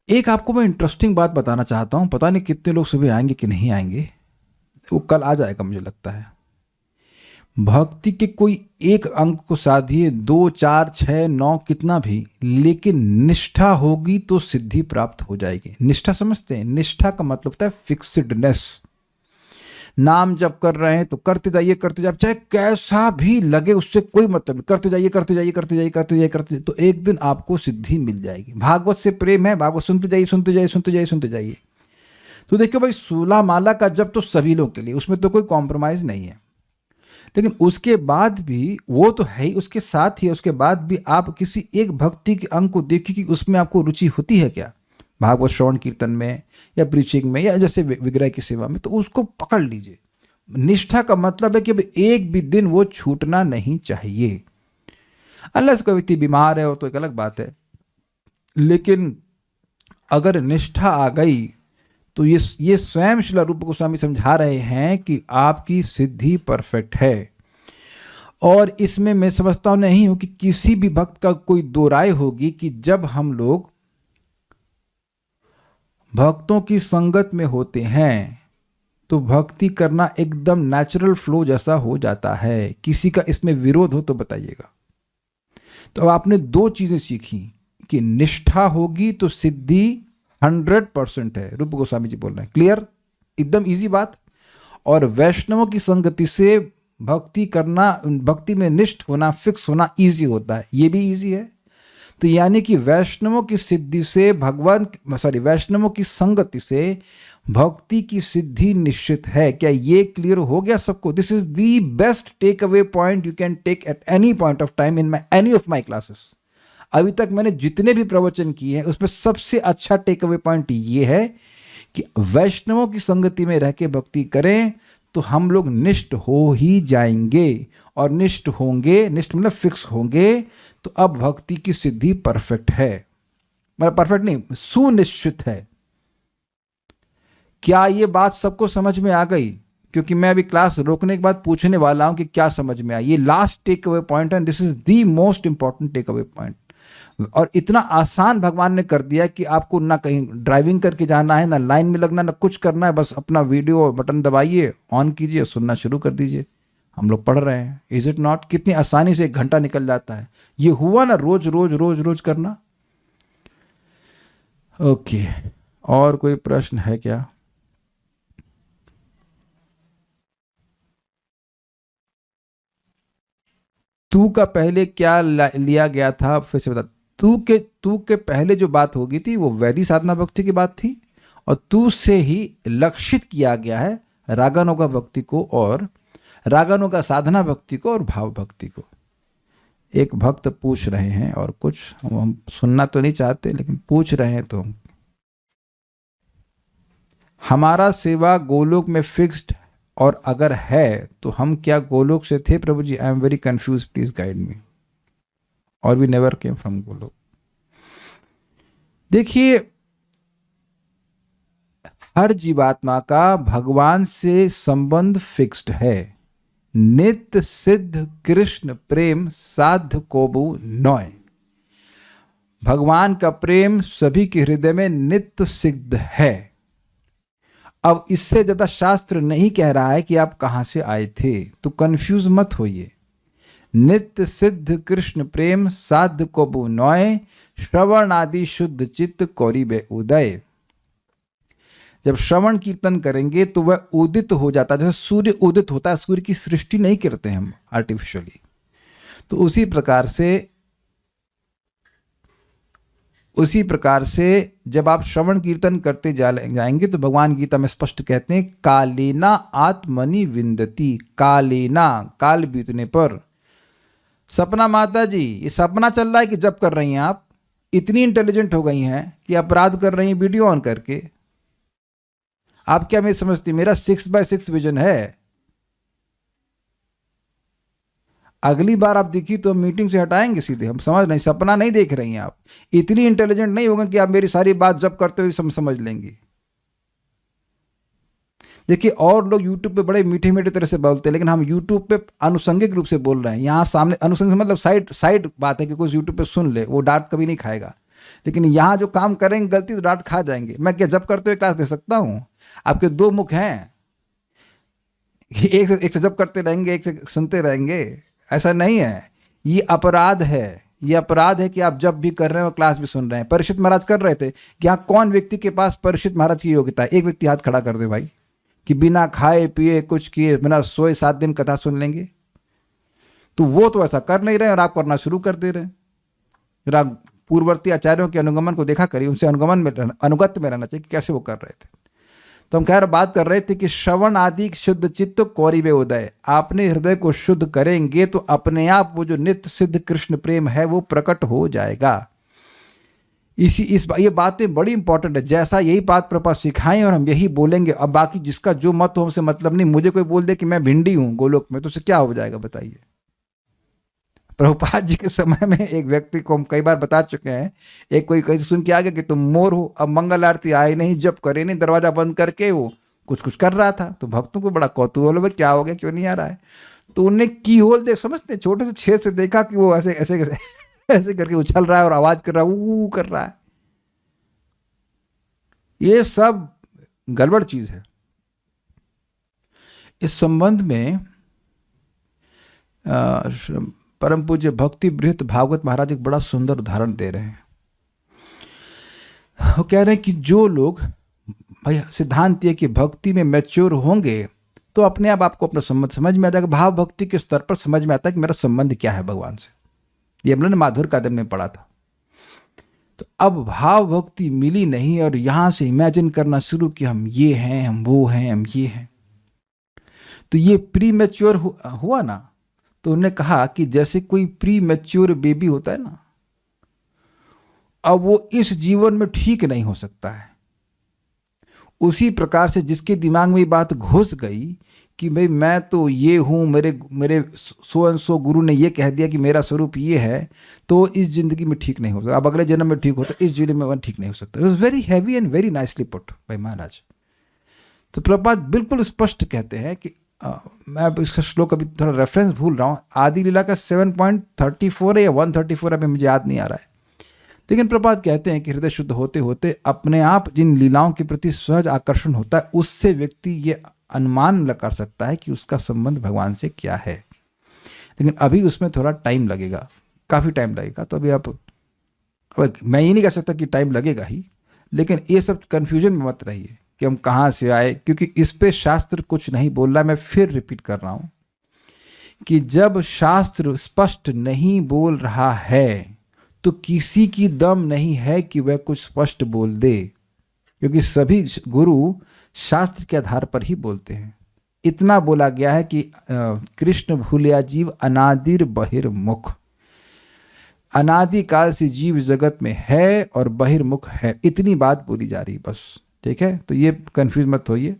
एक आपको मैं इंटरेस्टिंग बात बताना चाहता हूँ, पता नहीं कितने लोग सुबह आएंगे कि नहीं आएंगे, वो कल आ जाएगा मुझे लगता है। भक्ति के कोई एक अंक को साधिए, 2, 4, 6, 9 कितना भी, लेकिन निष्ठा होगी तो सिद्धि प्राप्त हो जाएगी। निष्ठा समझते हैं? निष्ठा का मतलब होता है फिक्स्डनेस। नाम जप कर रहे हैं तो करते जाइए करते जाइए, चाहे कैसा भी लगे उससे कोई मतलब नहीं, करते जाइए करते जाइए करते जाइए करते जाइए करते जाइए, तो एक दिन आपको सिद्धि मिल जाएगी। भागवत से प्रेम है, भागवत सुनते जाइए सुनते जाइए सुनते जाइए सुनते जाइए। तो देखिए भाई, 16 माला का जप तो सभी लोग के लिए, उसमें तो कोई कॉम्प्रोमाइज नहीं है। लेकिन उसके बाद भी वो तो है ही, उसके साथ ही उसके बाद भी आप किसी एक भक्ति के अंग को देखिए कि उसमें आपको रुचि होती है क्या, भागवत श्रवण कीर्तन में या प्रीचिंग में या जैसे विग्रह की सेवा में, तो उसको पकड़ लीजिए। निष्ठा का मतलब है कि अब एक भी दिन वो छूटना नहीं चाहिए। अनलेस कोई व्यक्ति बीमार है हो तो एक अलग बात है, लेकिन अगर निष्ठा आ गई तो ये स्वयं श्रील रूप गोस्वामी समझा रहे हैं कि आपकी सिद्धि परफेक्ट है। और इसमें मैं समझता हूं नहीं हूं कि किसी भी भक्त का कोई दो राय होगी कि जब हम लोग भक्तों की संगत में होते हैं तो भक्ति करना एकदम नेचुरल फ्लो जैसा हो जाता है। किसी का इसमें विरोध हो तो बताइएगा। तो अब आपने 2 चीजें सीखी कि निष्ठा होगी तो सिद्धि 100% है, रूप गोस्वामी जी बोल रहे हैं। क्लियर? एकदम इजी बात। और वैष्णवों की संगति से भक्ति करना, भक्ति में निष्ठ होना, फिक्स होना इजी होता है, ये भी इजी है। तो यानी कि वैष्णवों की सिद्धि से वैष्णवों की संगति से भक्ति की सिद्धि निश्चित है। क्या ये क्लियर हो गया सबको? This is the best take away point you can take at any point of time in any of my classes. अभी तक मैंने जितने भी प्रवचन किए हैं उसमें सबसे अच्छा टेक अवे पॉइंट ये है कि वैष्णवों की संगति में रह के भक्ति करें तो हम लोग निष्ठ हो ही जाएंगे। और निष्ठ होंगे, निष्ठ मतलब फिक्स होंगे, तो अब भक्ति की सिद्धि परफेक्ट है। मतलब परफेक्ट नहीं, सुनिश्चित है। क्या ये बात सबको समझ में आ गई? क्योंकि मैं अभी क्लास रोकने के बाद पूछने वाला हूं कि क्या समझ में आई। ये लास्ट टेक अवे पॉइंट है, this is the most important take away point. और इतना आसान भगवान ने कर दिया कि आपको ना कहीं ड्राइविंग करके जाना है, ना लाइन में लगना, ना कुछ करना है। बस अपना वीडियो बटन दबाइए, ऑन कीजिए, सुनना शुरू कर दीजिए। हम लोग पढ़ रहे हैं। Is it not? कितनी आसानी से 1 घंटा निकल जाता है। ये हुआ ना रोज रोज रोज रोज करना। ओके, और कोई प्रश्न है क्या? तू का पहले क्या लिया गया था, फिर से बता। तू के पहले जो बात होगी थी वो वैदिक साधना भक्ति की बात थी, और तू से ही लक्षित किया गया है रागानुगा भक्ति को, और रागानुगा साधना भक्ति को, और भाव भक्ति को। एक भक्त पूछ रहे हैं, और कुछ हम सुनना तो नहीं चाहते लेकिन पूछ रहे हैं। तो हमारा सेवा गोलोक में फिक्स्ड, और अगर है तो हम क्या गोलोक से थे प्रभु ji? I am very confuse, please guide me. और we never came from Golok. देखिए, हर जीवात्मा का भगवान से संबंध फिक्स्ड है। नित्य सिद्ध कृष्ण प्रेम साध कोबू नॉय। भगवान का प्रेम सभी के हृदय में नित्य सिद्ध है। अब इससे ज्यादा शास्त्र नहीं कह रहा है कि आप कहां से आए थे, तो कंफ्यूज मत होइए। नित्य सिद्ध कृष्ण प्रेम साध कोबू नॉय, श्रवण आदि शुद्ध चित्त कौरिबे उदय। जब श्रवण कीर्तन करेंगे तो वह उदित हो जाता है, जैसे सूर्य उदित होता है। सूर्य की सृष्टि नहीं करते हम आर्टिफिशियली, तो उसी प्रकार से जब आप श्रवण कीर्तन करते जाएंगे तो भगवान गीता में स्पष्ट कहते हैं, कालेना आत्मनि विंदति। कालेना, काल बीतने पर। सपना माता जी, ये सपना चल रहा है कि जब कर रही हैं आप? इतनी इंटेलिजेंट हो गई हैं कि अपराध कर रही हैं वीडियो ऑन करके। आप क्या मैं समझती, मेरा 6x6 विजन है। अगली बार आप दिखी तो हम मीटिंग से हटाएंगे सीधे। हम समझ नहीं, सपना नहीं देख रही हैं आप। इतनी इंटेलिजेंट नहीं होगा कि आप मेरी सारी बात जब करते हुए समझ लेंगी। देखिए, और लोग यूट्यूब पे बड़े मीठे मीठे तरह से बोलते हैं, लेकिन हम यूट्यूब पे अनुसंगिक रूप से बोल रहे हैं। यहाँ सामने अनुसंगिक मतलब साइड बात है कि कोई यूट्यूब पे सुन ले, वो डांट कभी नहीं खाएगा। लेकिन यहाँ जो काम करेंगे गलती तो डांट खा जाएंगे। मैं क्या जब करते हुए क्लास दे सकता हूँ? आपके दो मुख हैं, एक से जब करते रहेंगे, एक से सुनते रहेंगे, ऐसा नहीं है। ये अपराध है। ये अपराध है कि आप जब भी कर रहे हो क्लास भी सुन रहे हैं। परीक्षित महाराज कर रहे थे कि यहाँ कौन व्यक्ति के पास परीक्षित महाराज की योग्यता है? एक व्यक्ति हाथ खड़ा कर दे भाई, कि बिना खाए पिए कुछ किए बिना सोए 7 दिन कथा सुन लेंगे। तो वो तो ऐसा कर नहीं रहे और आप करना शुरू कर दे रहे हैं। फिर आप पूर्ववर्ती आचार्यों के अनुगमन को देखा करिए, उनसे अनुगत्य में रहना चाहिए कि कैसे वो कर रहे थे। तो हम खैर बात कर रहे थे कि श्रवण आदि शुद्ध चित्त कौरिबे उदय। आपने हृदय को शुद्ध करेंगे तो अपने आप वो जो नित्य सिद्ध कृष्ण प्रेम है वो प्रकट हो जाएगा। ये बातें बड़ी इंपॉर्टेंट है। जैसा यही बात प्रभुपाद सिखाएं और हम यही बोलेंगे। अब बाकी जिसका जो मत हो हमसे मतलब नहीं। मुझे कोई बोल दे कि मैं भिंडी हूं गोलोक में, तो उससे क्या हो जाएगा बताइए? प्रभुपाद जी के समय में एक व्यक्ति को हम कई बार बता चुके हैं, एक कोई कहीं सुन के आ गया कि तुम मोर हो। अब मंगल आरती आए नहीं, जब करे नहीं, दरवाजा बंद करके वो कुछ कर रहा था। तो भक्तों को बड़ा कौतूहल हो, क्या हो गया, क्यों नहीं आ रहा है? तो उन्हें की होल देख, समझते छोटे से छेद से देखा कि वो ऐसे ऐसे ऐसे ऐसे करके उछल रहा है और आवाज कर रहा है, ऊ कर रहा है। ये सब गड़बड़ चीज है। इस संबंध में परम पूज्य भक्ति बृहत भागवत महाराज एक बड़ा सुंदर उदाहरण दे रहे हैं। वो कह रहे हैं कि जो लोग, भाई सिद्धांत ये कि भक्ति में मैच्योर होंगे तो अपने आप आपको अपना संबंध समझ में आ जाएगा। भाव भक्ति के स्तर पर समझ में आता है कि मेरा संबंध क्या है भगवान से। ये हमने माधुर कादम्ब में पढ़ा था। तो अब भाव भक्ति मिली नहीं और यहां से इमेजिन करना शुरू कि हम ये हैं, हम वो हैं, हम ये हैं, तो ये प्री मैच्योर हुआ ना। तो उन्होंने कहा कि जैसे कोई प्री मैच्योर बेबी होता है ना, अब वो इस जीवन में ठीक नहीं हो सकता है। उसी प्रकार से जिसके दिमाग में ये बात घुस गई कि भाई मैं तो ये हूँ, मेरे सो एंड सो गुरु ने ये कह दिया कि मेरा स्वरूप ये है, तो इस जिंदगी में ठीक नहीं हो सकता। अब अगले जन्म में ठीक होता, इस जन्म में ठीक नहीं हो सकता। It was very heavy and very nicely put by महाराज। तो प्रभुपाद बिल्कुल स्पष्ट कहते हैं कि मैं अब इसका श्लोक अभी थोड़ा रेफरेंस भूल रहा हूँ, आदि लीला का 7.34 है या 134, अभी मुझे याद नहीं आ रहा है। लेकिन प्रभुपाद कहते हैं कि हृदय शुद्ध होते होते अपने आप जिन लीलाओं के प्रति सहज आकर्षण होता है, उससे व्यक्ति ये अनुमान कर सकता है कि उसका संबंध भगवान से क्या है। लेकिन अभी उसमें थोड़ा टाइम लगेगा, काफ़ी टाइम लगेगा। तो अभी आप, मैं ये नहीं कह सकता कि टाइम लगेगा ही, लेकिन ये सब कन्फ्यूजन में मत रहिए कि हम कहाँ से आए, क्योंकि इस पे शास्त्र कुछ नहीं बोल रहा। मैं फिर रिपीट कर रहा हूँ कि जब शास्त्र स्पष्ट नहीं बोल रहा है तो किसी की दम नहीं है कि वह कुछ स्पष्ट बोल दे, क्योंकि सभी गुरु शास्त्र के आधार पर ही बोलते हैं। इतना बोला गया है कि कृष्ण भूलिया जीव अनादिर बहिर्मुख, अनादिकाल से जीव जगत में है और बहिर्मुख है, इतनी बात बोली जा रही बस। ठीक है, तो ये कंफ्यूज मत होइए।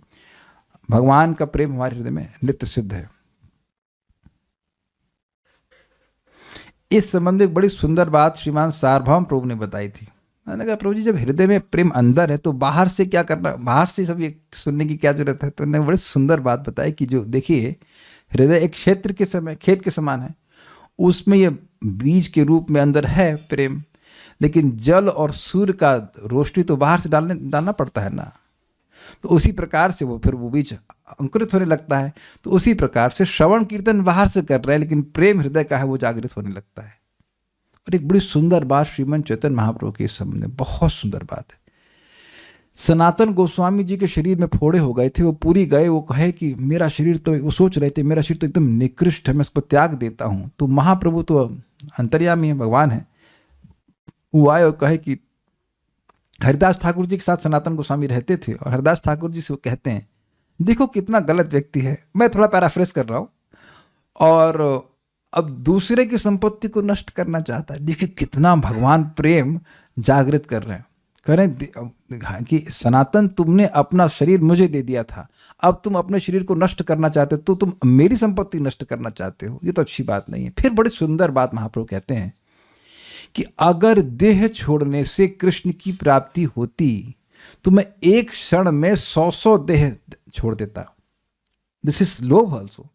भगवान का प्रेम हमारे हृदय में नित्य सिद्ध है। इस संबंध में एक बड़ी सुंदर बात श्रीमान सार्वभौम प्रभु ने बताई थी। मैंने कहा प्रभु जी जब हृदय में प्रेम अंदर है तो बाहर से क्या करना, बाहर से सब ये सुनने की क्या जरूरत है। तो उन्होंने बड़ी सुंदर बात बताई कि जो देखिए हृदय एक क्षेत्र के समय खेत के समान है, उसमें ये बीज के रूप में अंदर है प्रेम, लेकिन जल और सूर्य का रोशनी तो बाहर से डालना पड़ता है ना। तो उसी प्रकार से वो फिर वो बीज अंकुरित होने लगता है। तो उसी प्रकार से श्रवण कीर्तन बाहर से कर रहे हैं, लेकिन प्रेम हृदय का है वो जागृत होने लगता है। और एक बड़ी सुंदर बात श्रीमन चैतन्य महाप्रभु के सामने, बहुत सुंदर बात है। सनातन गोस्वामी जी के शरीर में फोड़े हो गए थे, वो पूरी गए, वो कहे कि मेरा शरीर तो, वो सोच रहे थे मेरा शरीर तो एकदम निकृष्ट है, मैं इसको त्याग देता हूँ। तो महाप्रभु तो अंतर्यामी है, भगवान है, वो आए और कहे कि हरिदास ठाकुर जी के साथ सनातन गोस्वामी रहते थे, और हरिदास ठाकुर जी से वो कहते हैं देखो कितना गलत व्यक्ति है, मैं थोड़ा पैराफ्रेज कर रहा हूँ, और अब दूसरे की संपत्ति को नष्ट करना चाहता है। देखिए कितना भगवान प्रेम जागृत कर रहे हैं। करें कि सनातन तुमने अपना शरीर मुझे दे दिया था, अब तुम अपने शरीर को नष्ट करना चाहते हो, तो तुम मेरी संपत्ति नष्ट करना चाहते हो, ये तो अच्छी बात नहीं है। फिर बड़ी सुंदर बात महाप्रभु कहते हैं कि अगर देह छोड़ने से कृष्ण की प्राप्ति होती तो मैं एक क्षण में 100 देह छोड़ देता। दिस इज लोभ ऑल्सो।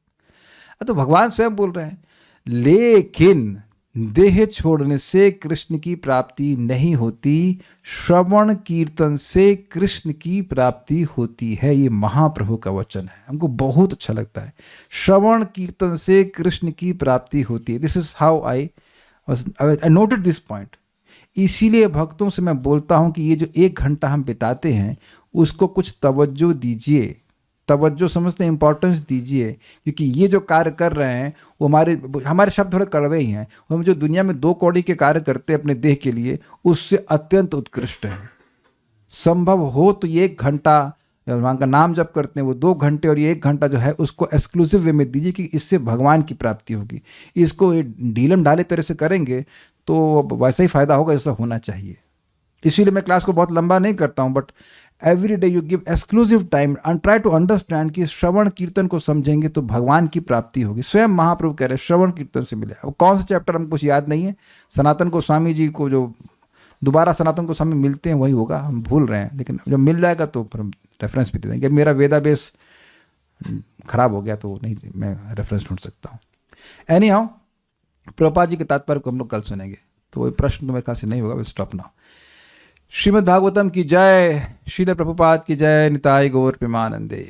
तो भगवान स्वयं बोल रहे हैं लेकिन देह छोड़ने से कृष्ण की प्राप्ति नहीं होती, श्रवण कीर्तन से कृष्ण की प्राप्ति होती है। ये महाप्रभु का वचन है, हमको बहुत अच्छा लगता है। श्रवण कीर्तन से कृष्ण की प्राप्ति होती है। This is how I noted this point. इसीलिए भक्तों से मैं बोलता हूं कि ये जो 1 घंटा हम बिताते हैं उसको कुछ तवज्जो दीजिए, तवज्जो समझते हैं, इंपॉर्टेंस दीजिए, क्योंकि ये जो कार्य कर रहे हैं वो हमारे शब्द थोड़े कड़वे ही हैं। हम जो दुनिया में 2 कौड़ी के कार्य करते हैं अपने देह के लिए, उससे अत्यंत उत्कृष्ट है। संभव हो तो ये 1 घंटा भगवान का नाम जप करते हैं, वो 2 घंटे, और ये 1 घंटा जो है उसको एक्सक्लूसिव वे में दीजिए कि इससे भगवान की प्राप्ति होगी। इसको ढीलम ढाले तरह से करेंगे तो वैसा ही फायदा होगा जैसा होना चाहिए। इसीलिए मैं क्लास को बहुत लंबा नहीं करता हूँ, but every day you give exclusive time and try to understand कि श्रवण कीर्तन को समझेंगे तो भगवान की प्राप्ति होगी। स्वयं महाप्रभु कह रहे हैं श्रवण कीर्तन से मिले। अब कौन सा चैप्टर हमको कुछ याद नहीं है, सनातन गोस्वामी जी को जो दोबारा सनातन गोस्वामी मिलते हैं वही होगा, हम भूल रहे हैं, लेकिन जब मिल जाएगा तो फिर हम रेफरेंस भी दे देंगे। मेरा वेदाबेस खराब हो गया तो नहीं, मैं रेफरेंस ढूंढ सकता हूँ। एनी हाउ प्रभुपाद जी के तात्पर्य को हम लोग कल सुनेंगे, तो वही प्रश्न तो मेरे ख्याल से नहीं होगा। Will stop now. Shrimad Bhagavatam की जय, श्रील प्रभुपाद की जय, निताई गौर प्रेमानंदे।